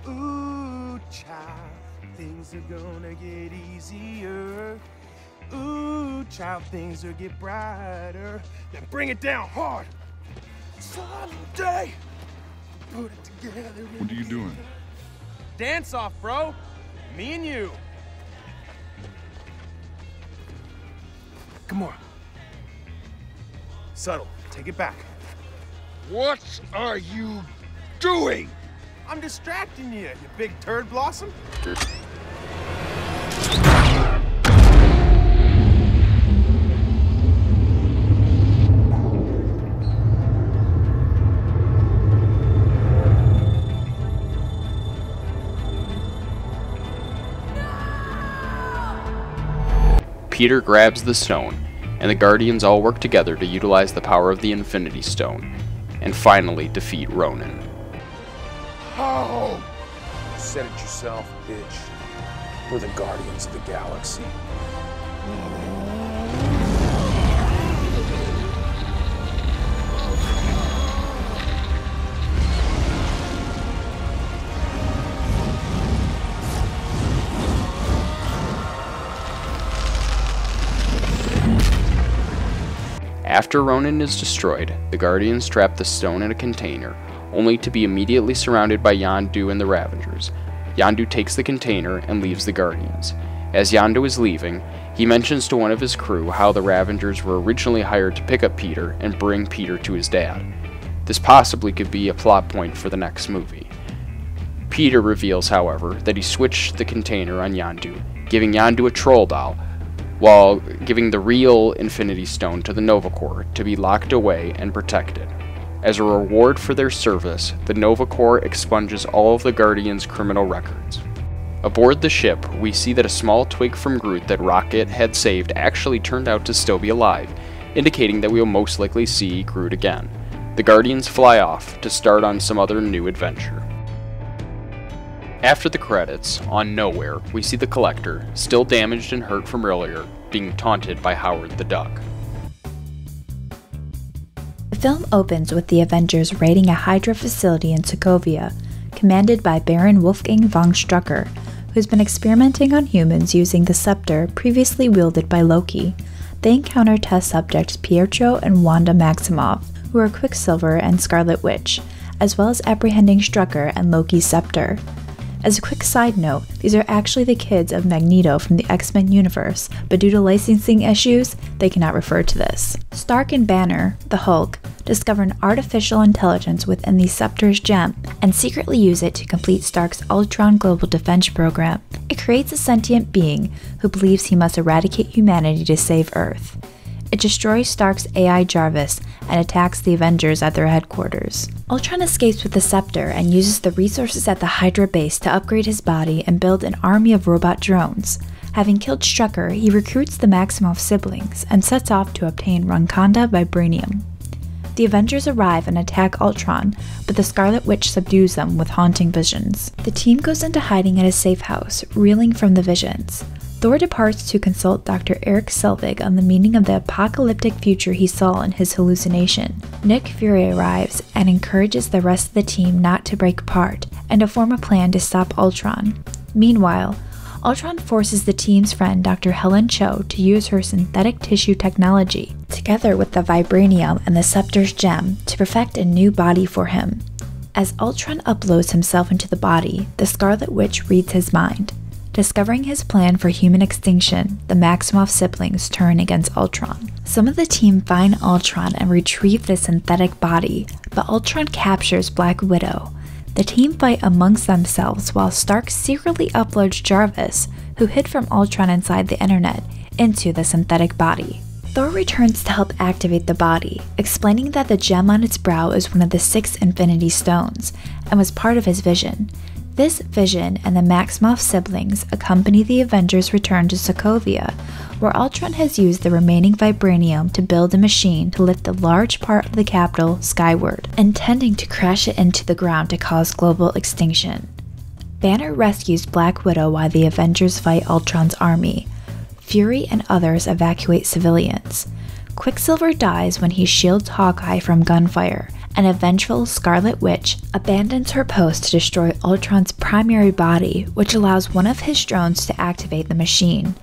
Speaker 4: Ooh, child, things are gonna get easier. Ooh, child, things will get brighter. Then bring it down hard. Someday, put it together.
Speaker 5: What are you doing?
Speaker 4: Dance off, bro. Me and you. Come on. Subtle. Take it back.
Speaker 5: What are you doing?
Speaker 4: I'm distracting you, you big turd blossom.
Speaker 1: Peter grabs the stone, and the Guardians all work together to utilize the power of the Infinity Stone, and finally defeat Ronan.
Speaker 4: Oh! You said it yourself, bitch. We're the Guardians of the Galaxy.
Speaker 1: After Ronan is destroyed, the Guardians trap the stone in a container, only to be immediately surrounded by Yondu and the Ravengers. Yondu takes the container and leaves the Guardians. As Yondu is leaving, He mentions to one of his crew how the Ravengers were originally hired to pick up Peter and bring Peter to his dad. This possibly could be a plot point for the next movie. Peter reveals, however, that he switched the container on Yondu, giving Yondu a troll doll, while giving the real Infinity Stone to the Nova Corps to be locked away and protected. As a reward for their service, the Nova Corps expunges all of the Guardians' criminal records. Aboard the ship, we see that a small twig from Groot that Rocket had saved actually turned out to still be alive, indicating that we will most likely see Groot again. The Guardians fly off to start on some other new adventure. After the credits, on Nowhere, we see the Collector, still damaged and hurt from earlier, being taunted by Howard the Duck.
Speaker 2: The film opens with the Avengers raiding a Hydra facility in Sokovia, commanded by Baron Wolfgang von Strucker, who's been experimenting on humans using the scepter previously wielded by Loki. They encounter test subjects Pietro and Wanda Maximoff, who are Quicksilver and Scarlet Witch, as well as apprehending Strucker and Loki's scepter. As a quick side note, these are actually the kids of Magneto from the X-Men universe, but due to licensing issues, they cannot refer to this. Stark and Banner, the Hulk, discover an artificial intelligence within the Scepter's gem and secretly use it to complete Stark's Ultron Global Defense program. It creates a sentient being who believes he must eradicate humanity to save Earth. It destroys Stark's AI Jarvis and attacks the Avengers at their headquarters. Ultron escapes with the scepter and uses the resources at the Hydra base to upgrade his body and build an army of robot drones. Having killed Strucker, he recruits the Maximoff siblings and sets off to obtain Wakanda vibranium. The Avengers arrive and attack Ultron, but the Scarlet Witch subdues them with haunting visions. The team goes into hiding at a safe house, reeling from the visions. Thor departs to consult Dr. Eric Selvig on the meaning of the apocalyptic future he saw in his hallucination. Nick Fury arrives and encourages the rest of the team not to break apart and to form a plan to stop Ultron. Meanwhile, Ultron forces the team's friend Dr. Helen Cho to use her synthetic tissue technology, together with the vibranium and the Scepter's gem, to perfect a new body for him. As Ultron uploads himself into the body, the Scarlet Witch reads his mind. Discovering his plan for human extinction, the Maximoff siblings turn against Ultron. Some of the team find Ultron and retrieve the synthetic body, but Ultron captures Black Widow. The team fight amongst themselves while Stark secretly uploads Jarvis, who hid from Ultron inside the internet, into the synthetic body. Thor returns to help activate the body, explaining that the gem on its brow is one of the 6 Infinity Stones, and was part of his vision. This vision and the Maximoff siblings accompany the Avengers' return to Sokovia, where Ultron has used the remaining vibranium to build a machine to lift a large part of the capital skyward, intending to crash it into the ground to cause global extinction. Banner rescues Black Widow while the Avengers fight Ultron's army. Fury and others evacuate civilians. Quicksilver dies when he shields Hawkeye from gunfire, and a vengeful Scarlet Witch abandons her post to destroy Ultron's primary body, which allows one of his drones to activate the machine.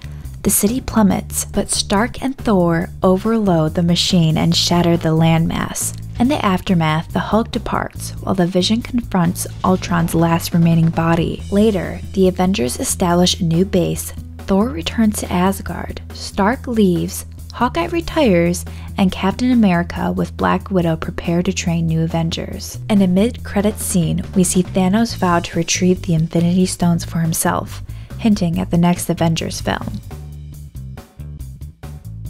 Speaker 2: The city plummets, but Stark and Thor overload the machine and shatter the landmass. In the aftermath, the Hulk departs, while the Vision confronts Ultron's last remaining body. Later, the Avengers establish a new base, Thor returns to Asgard, Stark leaves, Hawkeye retires, and Captain America with Black Widow prepare to train new Avengers. In a mid-credits scene, we see Thanos vow to retrieve the Infinity Stones for himself, hinting at the next Avengers film.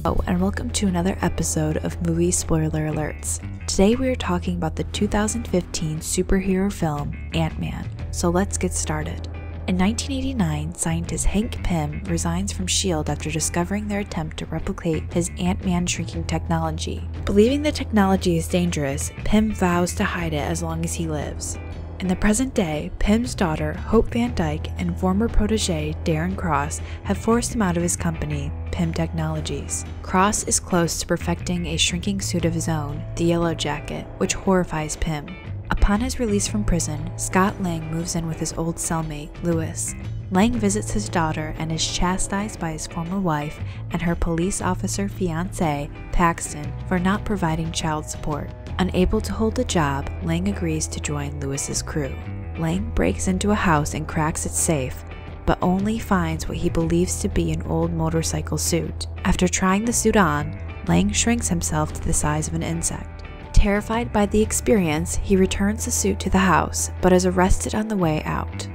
Speaker 2: Hello, and welcome to another episode of Movie Spoiler Alerts. Today we are talking about the 2015 superhero film Ant-Man, so let's get started. In 1989, scientist Hank Pym resigns from S.H.I.E.L.D. after discovering their attempt to replicate his Ant-Man shrinking technology. Believing the technology is dangerous, Pym vows to hide it as long as he lives. In the present day, Pym's daughter, Hope Van Dyke, and former protege, Darren Cross, have forced him out of his company, Pym Technologies. Cross is close to perfecting a shrinking suit of his own, the Yellow Jacket, which horrifies Pym. Upon his release from prison, Scott Lang moves in with his old cellmate, Lewis. Lang visits his daughter and is chastised by his former wife and her police officer fiancé, Paxton, for not providing child support. Unable to hold a job, Lang agrees to join Lewis's crew. Lang breaks into a house and cracks its safe. but only finds what he believes to be an old motorcycle suit. After trying the suit on, Lang shrinks himself to the size of an insect. Terrified by the experience, he returns the suit to the house, but is arrested on the way out.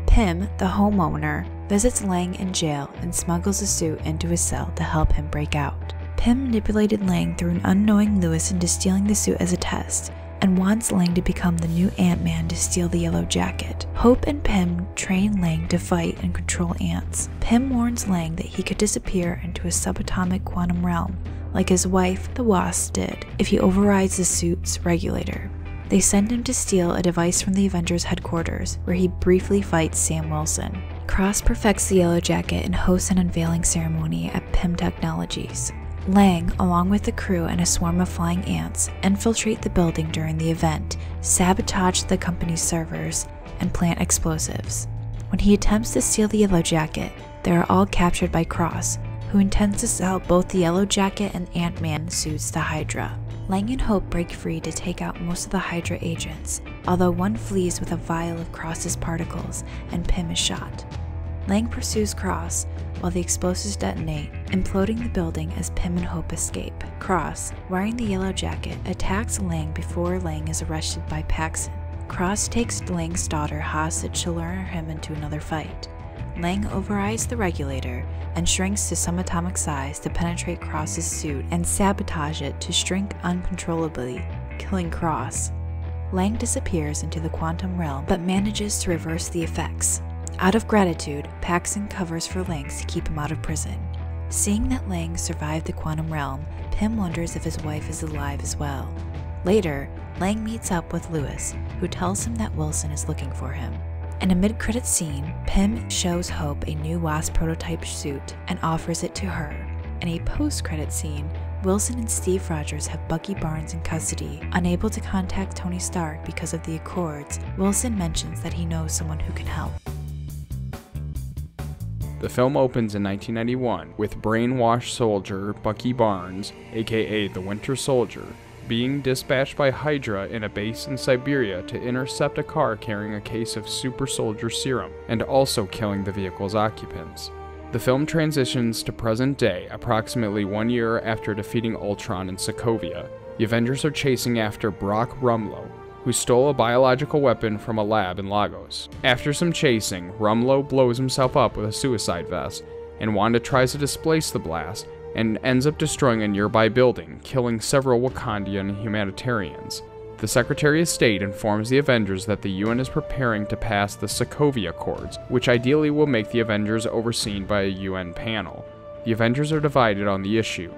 Speaker 2: Pim, the homeowner, visits Lang in jail and smuggles the suit into his cell to help him break out. Pim manipulated Lang through an unknowing Lewis into stealing the suit as a test, and wants Lang to become the new Ant-Man to steal the yellow jacket. Hope and Pim train Lang to fight and control ants. Pim warns Lang that he could disappear into a subatomic quantum realm, like his wife, the Wasp, did, if he overrides the suit's regulator. They send him to steal a device from the Avengers headquarters, where he briefly fights Sam Wilson. Cross perfects the yellow jacket and hosts an unveiling ceremony at Pym Technologies. Lang, along with the crew and a swarm of flying ants, infiltrate the building during the event, sabotage the company's servers, and plant explosives. When he attempts to steal the yellow jacket, they are all captured by Cross, who intends to sell both the yellow jacket and Ant-Man suits to Hydra. Lang and Hope break free to take out most of the Hydra agents, although one flees with a vial of Cross's particles and Pym is shot. Lang pursues Cross, while the explosives detonate, imploding the building as Pym and Hope escape. Cross, wearing the yellow jacket, attacks Lang before Lang is arrested by Paxton. Cross takes Lang's daughter hostage to lure him into another fight. Lang overrides the regulator and shrinks to subatomic size to penetrate Cross's suit and sabotage it to shrink uncontrollably, killing Cross. Lang disappears into the quantum realm but manages to reverse the effects. Out of gratitude, Paxton covers for Lang to keep him out of prison. Seeing that Lang survived the quantum realm, Pym wonders if his wife is alive as well. Later, Lang meets up with Lewis, who tells him that Wilson is looking for him. In a mid-credits scene, Pym shows Hope a new Wasp prototype suit and offers it to her. In a post-credits scene, Wilson and Steve Rogers have Bucky Barnes in custody. Unable to contact Tony Stark because of the Accords, Wilson mentions that he knows someone who can help.
Speaker 1: The film opens in 1991 with brainwashed soldier Bucky Barnes, aka the Winter Soldier, being dispatched by Hydra in a base in Siberia to intercept a car carrying a case of super soldier serum, and also killing the vehicle's occupants. The film transitions to present day, approximately 1 year after defeating Ultron in Sokovia. The Avengers are chasing after Brock Rumlow, who stole a biological weapon from a lab in Lagos. After some chasing, Rumlow blows himself up with a suicide vest, and Wanda tries to displace the blast, and ends up destroying a nearby building, killing several Wakandian humanitarians. The Secretary of State informs the Avengers that the UN is preparing to pass the Sokovia Accords, which ideally will make the Avengers overseen by a UN panel. The Avengers are divided on the issue.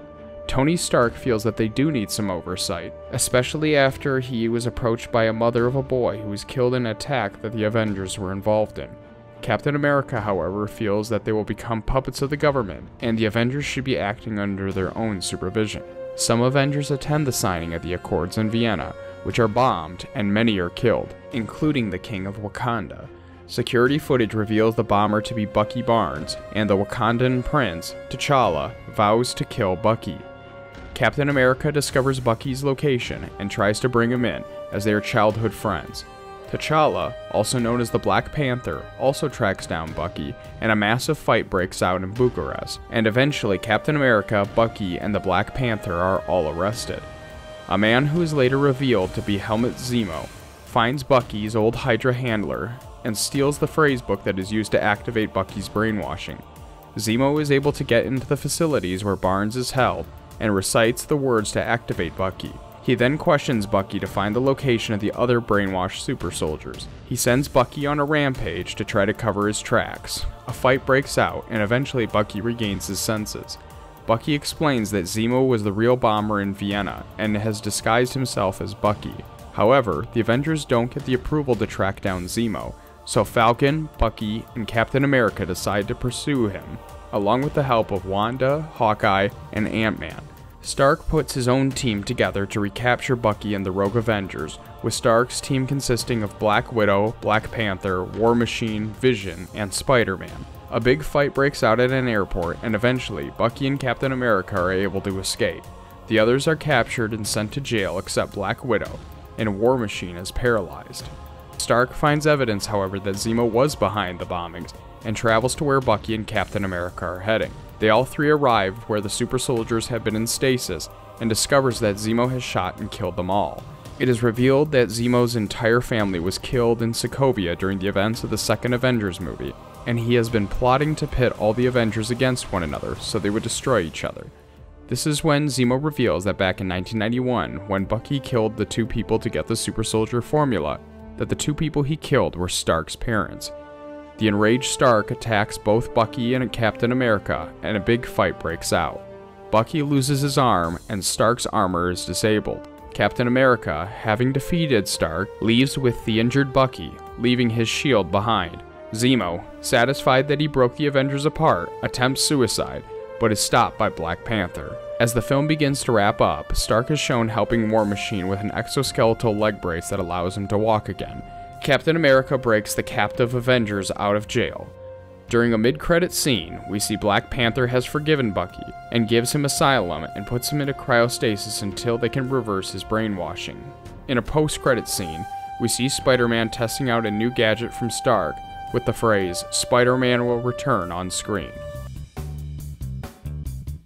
Speaker 1: Tony Stark feels that they do need some oversight, especially after he was approached by a mother of a boy who was killed in an attack that the Avengers were involved in. Captain America, however, feels that they will become puppets of the government, and the Avengers should be acting under their own supervision. Some Avengers attend the signing of the Accords in Vienna, which are bombed, and many are killed, including the King of Wakanda. Security footage reveals the bomber to be Bucky Barnes, and the Wakandan prince, T'Challa, vows to kill Bucky. Captain America discovers Bucky's location and tries to bring him in, as they are childhood friends. T'Challa, also known as the Black Panther, also tracks down Bucky, and a massive fight breaks out in Bucharest, and eventually Captain America, Bucky, and the Black Panther are all arrested. A man who is later revealed to be Helmut Zemo finds Bucky's old Hydra handler and steals the phrase book that is used to activate Bucky's brainwashing. Zemo is able to get into the facilities where Barnes is held and recites the words to activate Bucky. He then questions Bucky to find the location of the other brainwashed super soldiers. He sends Bucky on a rampage to try to cover his tracks. A fight breaks out, and eventually Bucky regains his senses. Bucky explains that Zemo was the real bomber in Vienna, and has disguised himself as Bucky. However, the Avengers don't get the approval to track down Zemo, so Falcon, Bucky, and Captain America decide to pursue him, along with the help of Wanda, Hawkeye, and Ant-Man. Stark puts his own team together to recapture Bucky and the Rogue Avengers, with Stark's team consisting of Black Widow, Black Panther, War Machine, Vision, and Spider-Man. A big fight breaks out at an airport, and eventually, Bucky and Captain America are able to escape. The others are captured and sent to jail except Black Widow, and War Machine is paralyzed. Stark finds evidence, however, that Zemo was behind the bombings and travels to where Bucky and Captain America are heading. They all three arrive where the super soldiers have been in stasis and discovers that Zemo has shot and killed them all. It is revealed that Zemo's entire family was killed in Sokovia during the events of the second Avengers movie, and he has been plotting to pit all the Avengers against one another so they would destroy each other. This is when Zemo reveals that back in 1991, when Bucky killed the two people to get the super soldier formula, that the two people he killed were Stark's parents. The enraged Stark attacks both Bucky and Captain America, and a big fight breaks out. Bucky loses his arm, and Stark's armor is disabled. Captain America, having defeated Stark, leaves with the injured Bucky, leaving his shield behind. Zemo, satisfied that he broke the Avengers apart, attempts suicide, but is stopped by Black Panther. As the film begins to wrap up, Stark is shown helping War Machine with an exoskeletal leg brace that allows him to walk again. Captain America breaks the captive Avengers out of jail. During a mid-credit scene, we see Black Panther has forgiven Bucky and gives him asylum and puts him into cryostasis until they can reverse his brainwashing. In a post-credit scene, we see Spider-Man testing out a new gadget from Stark with the phrase, "Spider-Man will return" on screen.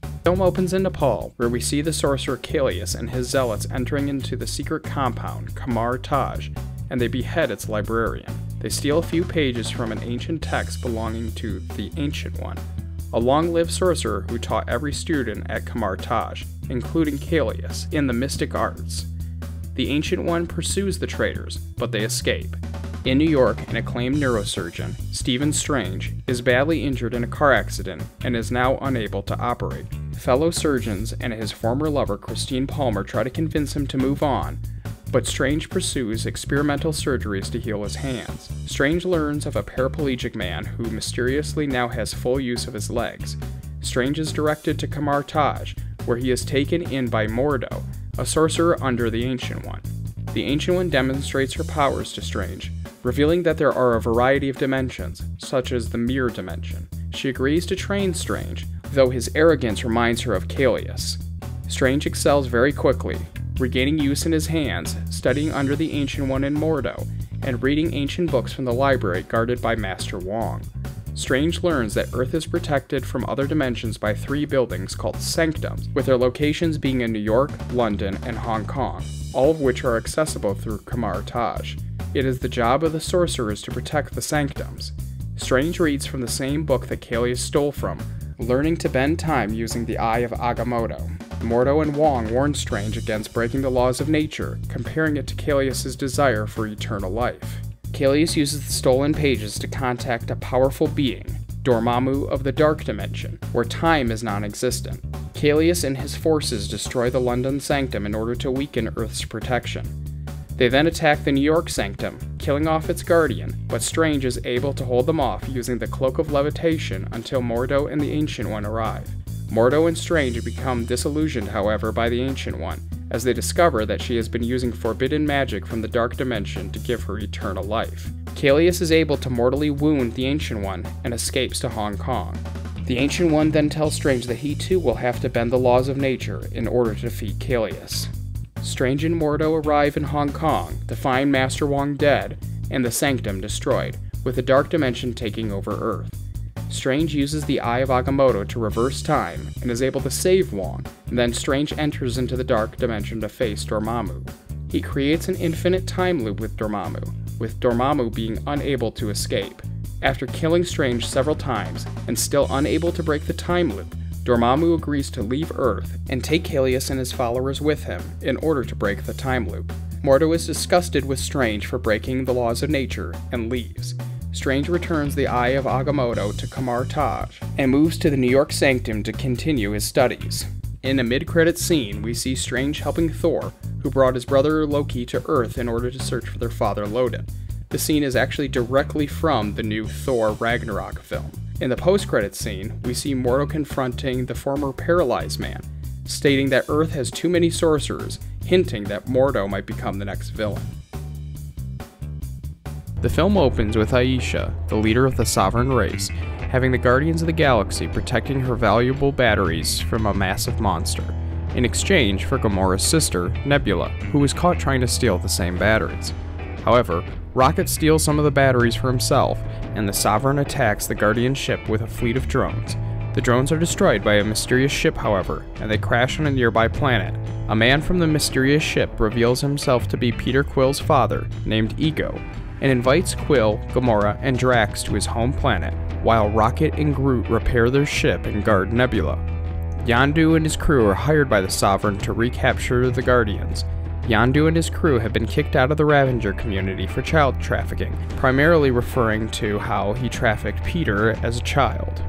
Speaker 1: The film opens in Nepal, where we see the sorcerer Kalius and his zealots entering into the secret compound, Kamar Taj, and they behead its librarian. They steal a few pages from an ancient text belonging to the Ancient One, a long-lived sorcerer who taught every student at Kamar Taj, including Kalius, in the mystic arts. The Ancient One pursues the traitors, but they escape. In New York, an acclaimed neurosurgeon, Stephen Strange, is badly injured in a car accident and is now unable to operate. Fellow surgeons and his former lover Christine Palmer try to convince him to move on, but Strange pursues experimental surgeries to heal his hands. Strange learns of a paraplegic man who mysteriously now has full use of his legs. Strange is directed to Kamar Taj, where he is taken in by Mordo, a sorcerer under the Ancient One. The Ancient One demonstrates her powers to Strange, revealing that there are a variety of dimensions, such as the Mirror Dimension. She agrees to train Strange, though his arrogance reminds her of Kalius. Strange excels very quickly, regaining use in his hands, studying under the Ancient One in Mordo, and reading ancient books from the library guarded by Master Wong. Strange learns that Earth is protected from other dimensions by 3 buildings called Sanctums, with their locations being in New York, London, and Hong Kong, all of which are accessible through Kamar Taj. It is the job of the sorcerers to protect the Sanctums. Strange reads from the same book that Kalius stole from, learning to bend time using the Eye of Agamotto. Mordo and Wong warn Strange against breaking the laws of nature, comparing it to Kalius' desire for eternal life. Kalius uses the stolen pages to contact a powerful being, Dormammu of the Dark Dimension, where time is non-existent. Kalius and his forces destroy the London Sanctum in order to weaken Earth's protection. They then attack the New York Sanctum, killing off its guardian, but Strange is able to hold them off using the Cloak of Levitation until Mordo and the Ancient One arrive. Mordo and Strange become disillusioned, however, by the Ancient One, as they discover that she has been using forbidden magic from the Dark Dimension to give her eternal life. Kalius is able to mortally wound the Ancient One and escapes to Hong Kong. The Ancient One then tells Strange that he too will have to bend the laws of nature in order to defeat Kalius. Strange and Mordo arrive in Hong Kong to find Master Wong dead and the Sanctum destroyed, with the Dark Dimension taking over Earth. Strange uses the Eye of Agamotto to reverse time and is able to save Wong, and then Strange enters into the Dark Dimension to face Dormammu. He creates an infinite time loop with Dormammu being unable to escape. After killing Strange several times and still unable to break the time loop, Dormammu agrees to leave Earth and take Kalius and his followers with him in order to break the time loop. Mordo is disgusted with Strange for breaking the laws of nature and leaves. Strange returns the Eye of Agamotto to Kamar Taj and moves to the New York Sanctum to continue his studies. In a mid-credit scene, we see Strange helping Thor, who brought his brother Loki to Earth in order to search for their father Loden. The scene is actually directly from the new Thor Ragnarok film. In the post-credit scene, we see Mordo confronting the former paralyzed man, stating that Earth has too many sorcerers, hinting that Mordo might become the next villain. The film opens with Aisha, the leader of the Sovereign race, having the Guardians of the Galaxy protecting her valuable batteries from a massive monster, in exchange for Gamora's sister, Nebula, who was caught trying to steal the same batteries. However, Rocket steals some of the batteries for himself, and the Sovereign attacks the Guardian ship with a fleet of drones. The drones are destroyed by a mysterious ship, however, and they crash on a nearby planet. A man from the mysterious ship reveals himself to be Peter Quill's father, named Ego, and invites Quill, Gamora, and Drax to his home planet, while Rocket and Groot repair their ship and guard Nebula. Yondu and his crew are hired by the Sovereign to recapture the Guardians. Yondu and his crew have been kicked out of the Ravager community for child trafficking, primarily referring to how he trafficked Peter as a child.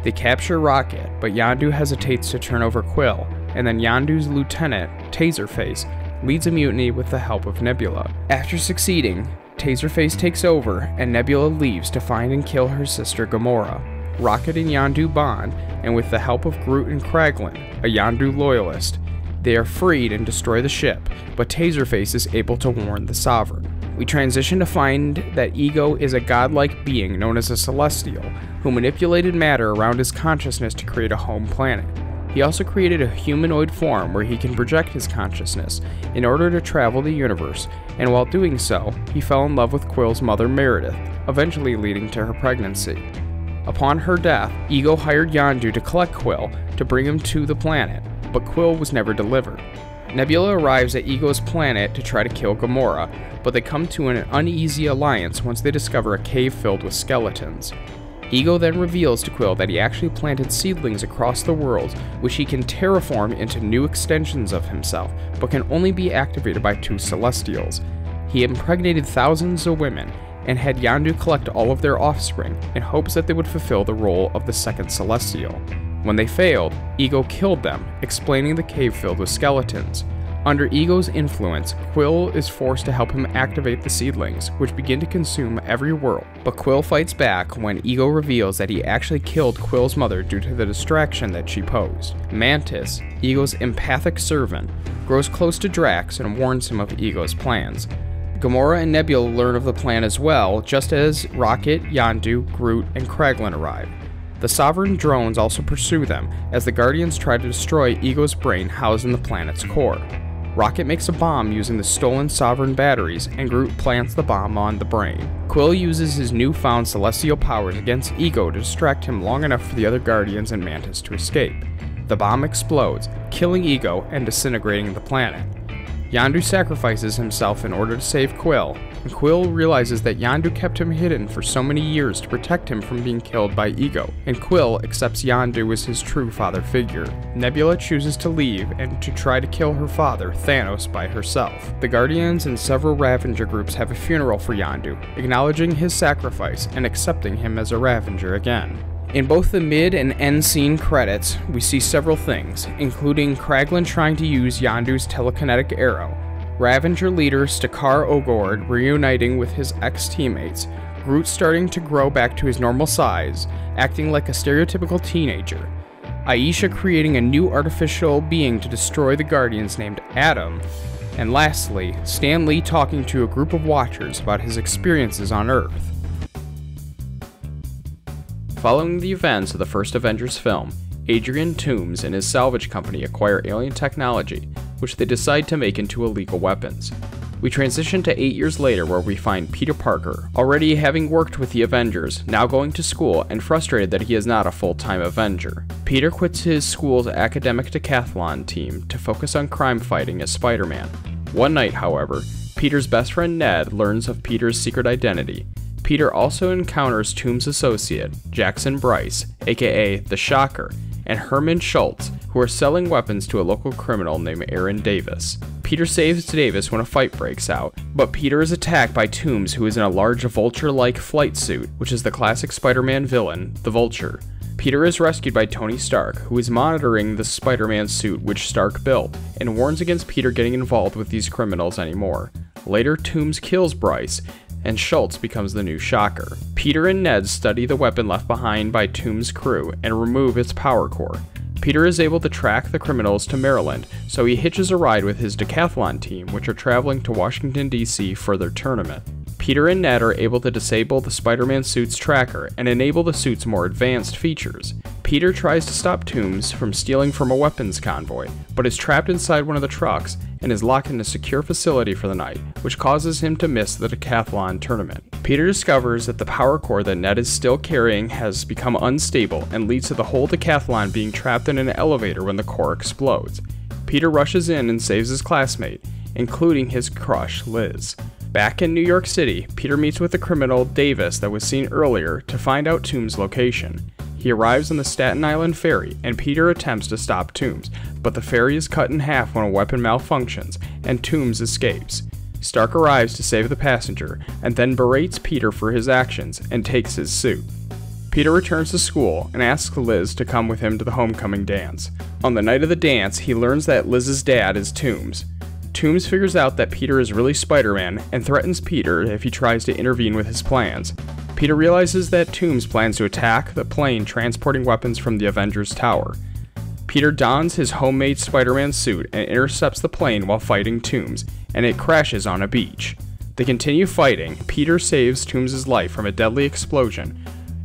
Speaker 1: They capture Rocket, but Yondu hesitates to turn over Quill, and then Yondu's lieutenant, Taserface, leads a mutiny with the help of Nebula. After succeeding, Taserface takes over, and Nebula leaves to find and kill her sister Gamora. Rocket and Yondu bond, and with the help of Groot and Kraglin, a Yondu loyalist, they are freed and destroy the ship, but Taserface is able to warn the Sovereign. We transition to find that Ego is a godlike being known as a Celestial, who manipulated matter around his consciousness to create a home planet. He also created a humanoid form where he can project his consciousness in order to travel the universe, and while doing so, he fell in love with Quill's mother Meredith, eventually leading to her pregnancy. Upon her death, Ego hired Yondu to collect Quill to bring him to the planet, but Quill was never delivered. Nebula arrives at Ego's planet to try to kill Gamora, but they come to an uneasy alliance once they discover a cave filled with skeletons. Ego then reveals to Quill that he actually planted seedlings across the world, which he can terraform into new extensions of himself, but can only be activated by two Celestials. He impregnated thousands of women, and had Yondu collect all of their offspring in hopes that they would fulfill the role of the second Celestial. When they failed, Ego killed them, explaining the cave filled with skeletons. Under Ego's influence, Quill is forced to help him activate the seedlings, which begin to consume every world. But Quill fights back when Ego reveals that he actually killed Quill's mother due to the distraction that she posed. Mantis, Ego's empathic servant, grows close to Drax and warns him of Ego's plans. Gamora and Nebula learn of the plan as well, just as Rocket, Yondu, Groot, and Kraglin arrive. The Sovereign drones also pursue them, as the Guardians try to destroy Ego's brain housed in the planet's core. Rocket makes a bomb using the stolen Sovereign batteries, and Groot plants the bomb on the brain. Quill uses his newfound celestial powers against Ego to distract him long enough for the other Guardians and Mantis to escape. The bomb explodes, killing Ego and disintegrating the planet. Yondu sacrifices himself in order to save Quill, and Quill realizes that Yondu kept him hidden for so many years to protect him from being killed by Ego, and Quill accepts Yondu as his true father figure. Nebula chooses to leave and to try to kill her father, Thanos, by herself. The Guardians and several Ravager groups have a funeral for Yondu, acknowledging his sacrifice and accepting him as a Ravager again. In both the mid and end scene credits, we see several things, including Kraglin trying to use Yondu's telekinetic arrow, Ravager leader Stakar Ogord reuniting with his ex-teammates, Groot starting to grow back to his normal size, acting like a stereotypical teenager, Aisha creating a new artificial being to destroy the Guardians named Adam, and lastly, Stan Lee talking to a group of Watchers about his experiences on Earth. Following the events of the first Avengers film, Adrian Toomes and his salvage company acquire alien technology, which they decide to make into illegal weapons. We transition to 8 years later where we find Peter Parker, already having worked with the Avengers, now going to school and frustrated that he is not a full-time Avenger. Peter quits his school's academic decathlon team to focus on crime fighting as Spider-Man. One night, however, Peter's best friend Ned learns of Peter's secret identity. Peter also encounters Toomes' associate, Jackson Bryce, aka The Shocker, and Herman Schultz, who are selling weapons to a local criminal named Aaron Davis. Peter saves Davis when a fight breaks out, but Peter is attacked by Toomes, who is in a large Vulture-like flight suit, which is the classic Spider-Man villain, the Vulture. Peter is rescued by Tony Stark, who is monitoring the Spider-Man suit which Stark built, and warns against Peter getting involved with these criminals anymore. Later, Toomes kills Bryce, and Schultz becomes the new Shocker. Peter and Ned study the weapon left behind by Toomes' crew and remove its power core. Peter is able to track the criminals to Maryland, so he hitches a ride with his decathlon team, which are traveling to Washington, D.C. for their tournament. Peter and Ned are able to disable the Spider-Man suit's tracker and enable the suit's more advanced features. Peter tries to stop Toomes from stealing from a weapons convoy, but is trapped inside one of the trucks and is locked in a secure facility for the night, which causes him to miss the decathlon tournament. Peter discovers that the power cord that Ned is still carrying has become unstable and leads to the whole decathlon being trapped in an elevator when the core explodes. Peter rushes in and saves his classmate, including his crush, Liz. Back in New York City, Peter meets with the criminal Davis that was seen earlier to find out Toomes' location. He arrives on the Staten Island ferry, and Peter attempts to stop Toomes, but the ferry is cut in half when a weapon malfunctions, and Toomes escapes. Stark arrives to save the passenger, and then berates Peter for his actions and takes his suit. Peter returns to school and asks Liz to come with him to the homecoming dance. On the night of the dance, he learns that Liz's dad is Toomes. Toomes figures out that Peter is really Spider-Man and threatens Peter if he tries to intervene with his plans. Peter realizes that Toomes plans to attack the plane transporting weapons from the Avengers Tower. Peter dons his homemade Spider-Man suit and intercepts the plane while fighting Toomes, and it crashes on a beach. They continue fighting. Peter saves Toomes' life from a deadly explosion,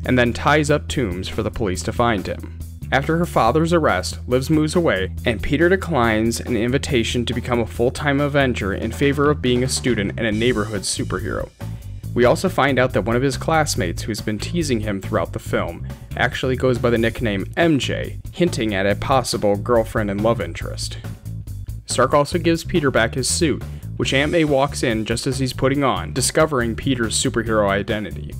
Speaker 1: and then ties up Toomes for the police to find him. After her father's arrest, Liz moves away, and Peter declines an invitation to become a full-time Avenger in favor of being a student and a neighborhood superhero. We also find out that one of his classmates, who's been teasing him throughout the film, actually goes by the nickname MJ, hinting at a possible girlfriend and love interest. Stark also gives Peter back his suit, which Aunt May walks in just as he's putting on, discovering Peter's superhero identity.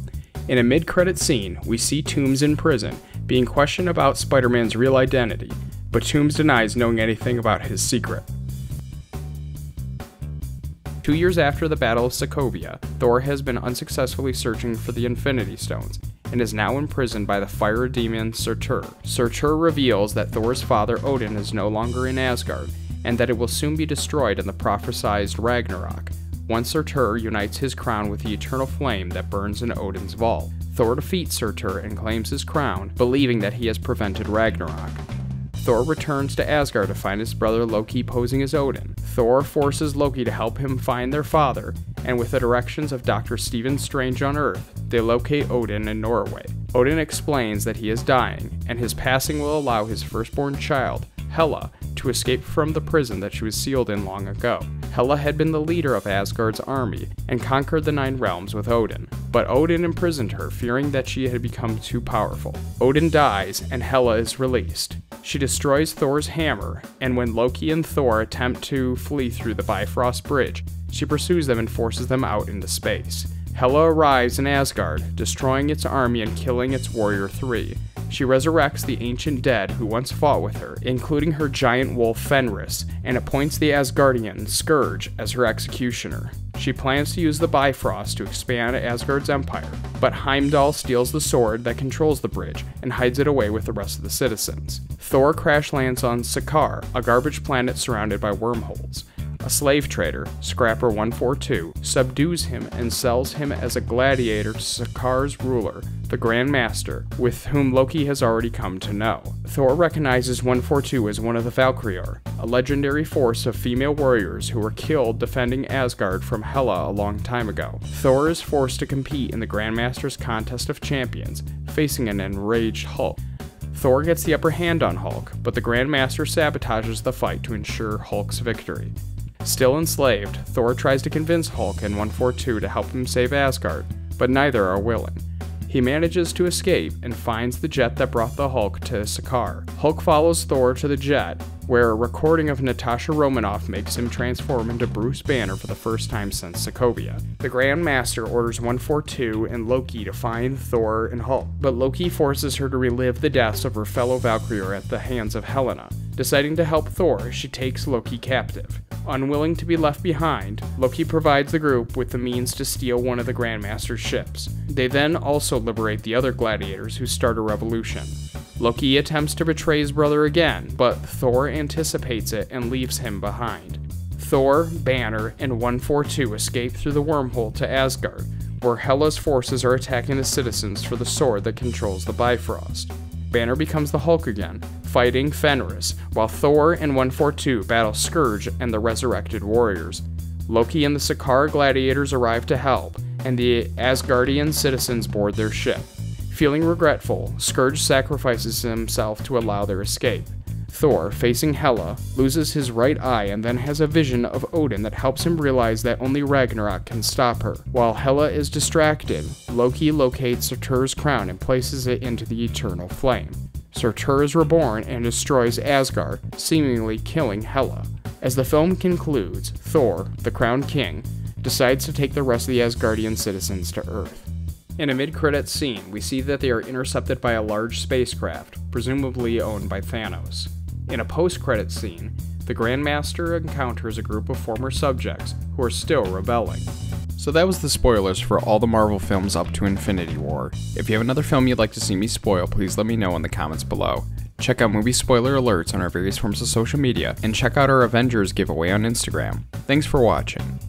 Speaker 1: In a mid-credit scene, we see Toomes in prison, being questioned about Spider-Man's real identity, but Toomes denies knowing anything about his secret. 2 years after the Battle of Sokovia, Thor has been unsuccessfully searching for the Infinity Stones, and is now imprisoned by the fire demon Surtur. Surtur reveals that Thor's father Odin is no longer in Asgard, and that it will soon be destroyed in the prophesized Ragnarok, once Surtur unites his crown with the eternal flame that burns in Odin's vault. Thor defeats Surtur and claims his crown, believing that he has prevented Ragnarok. Thor returns to Asgard to find his brother Loki posing as Odin. Thor forces Loki to help him find their father, and with the directions of Dr. Stephen Strange on Earth, they locate Odin in Norway. Odin explains that he is dying, and his passing will allow his firstborn child, Hela, to escape from the prison that she was sealed in long ago. Hela had been the leader of Asgard's army and conquered the 9 realms with Odin, but Odin imprisoned her, fearing that she had become too powerful. Odin dies, and Hela is released. She destroys Thor's hammer, and when Loki and Thor attempt to flee through the Bifrost Bridge, she pursues them and forces them out into space. Hela arrives in Asgard, destroying its army and killing its warrior 3. She resurrects the ancient dead who once fought with her, including her giant wolf Fenris, and appoints the Asgardian Scourge as her executioner. She plans to use the Bifrost to expand Asgard's empire, but Heimdall steals the sword that controls the bridge and hides it away with the rest of the citizens. Thor crash lands on Sakaar, a garbage planet surrounded by wormholes. A slave trader, Scrapper 142, subdues him and sells him as a gladiator to Sakaar's ruler, the Grand Master, with whom Loki has already come to know. Thor recognizes 142 as one of the Valkyrior, a legendary force of female warriors who were killed defending Asgard from Hela a long time ago. Thor is forced to compete in the Grand Master's Contest of Champions, facing an enraged Hulk. Thor gets the upper hand on Hulk, but the Grand Master sabotages the fight to ensure Hulk's victory. Still enslaved, Thor tries to convince Hulk and 142 to help him save Asgard, but neither are willing. He manages to escape and finds the jet that brought the Hulk to Sakaar. Hulk follows Thor to the jet, where a recording of Natasha Romanoff makes him transform into Bruce Banner for the first time since Sokovia. The Grand Master orders 142 and Loki to find Thor and Hulk, but Loki forces her to relive the deaths of her fellow Valkyrior at the hands of Helena. Deciding to help Thor, she takes Loki captive. Unwilling to be left behind, Loki provides the group with the means to steal one of the Grandmaster's ships. They then also liberate the other gladiators who start a revolution. Loki attempts to betray his brother again, but Thor anticipates it and leaves him behind. Thor, Banner, and 142 escape through the wormhole to Asgard, where Hela's forces are attacking the citizens for the sword that controls the Bifrost. Banner becomes the Hulk again, fighting Fenris, while Thor and 142 battle Scourge and the resurrected warriors. Loki and the Sakaar gladiators arrive to help, and the Asgardian citizens board their ship. Feeling regretful, Scourge sacrifices himself to allow their escape. Thor, facing Hela, loses his right eye and then has a vision of Odin that helps him realize that only Ragnarok can stop her. While Hela is distracted, Loki locates Surtur's crown and places it into the eternal flame. Surtur is reborn and destroys Asgard, seemingly killing Hela. As the film concludes, Thor, the Crowned King, decides to take the rest of the Asgardian citizens to Earth. In a mid-credits scene, we see that they are intercepted by a large spacecraft, presumably owned by Thanos. In a post-credits scene, the Grandmaster encounters a group of former subjects who are still rebelling. So that was the spoilers for all the Marvel films up to Infinity War. If you have another film you'd like to see me spoil, please let me know in the comments below. Check out movie spoiler alerts on our various forms of social media, and check out our Avengers giveaway on Instagram. Thanks for watching.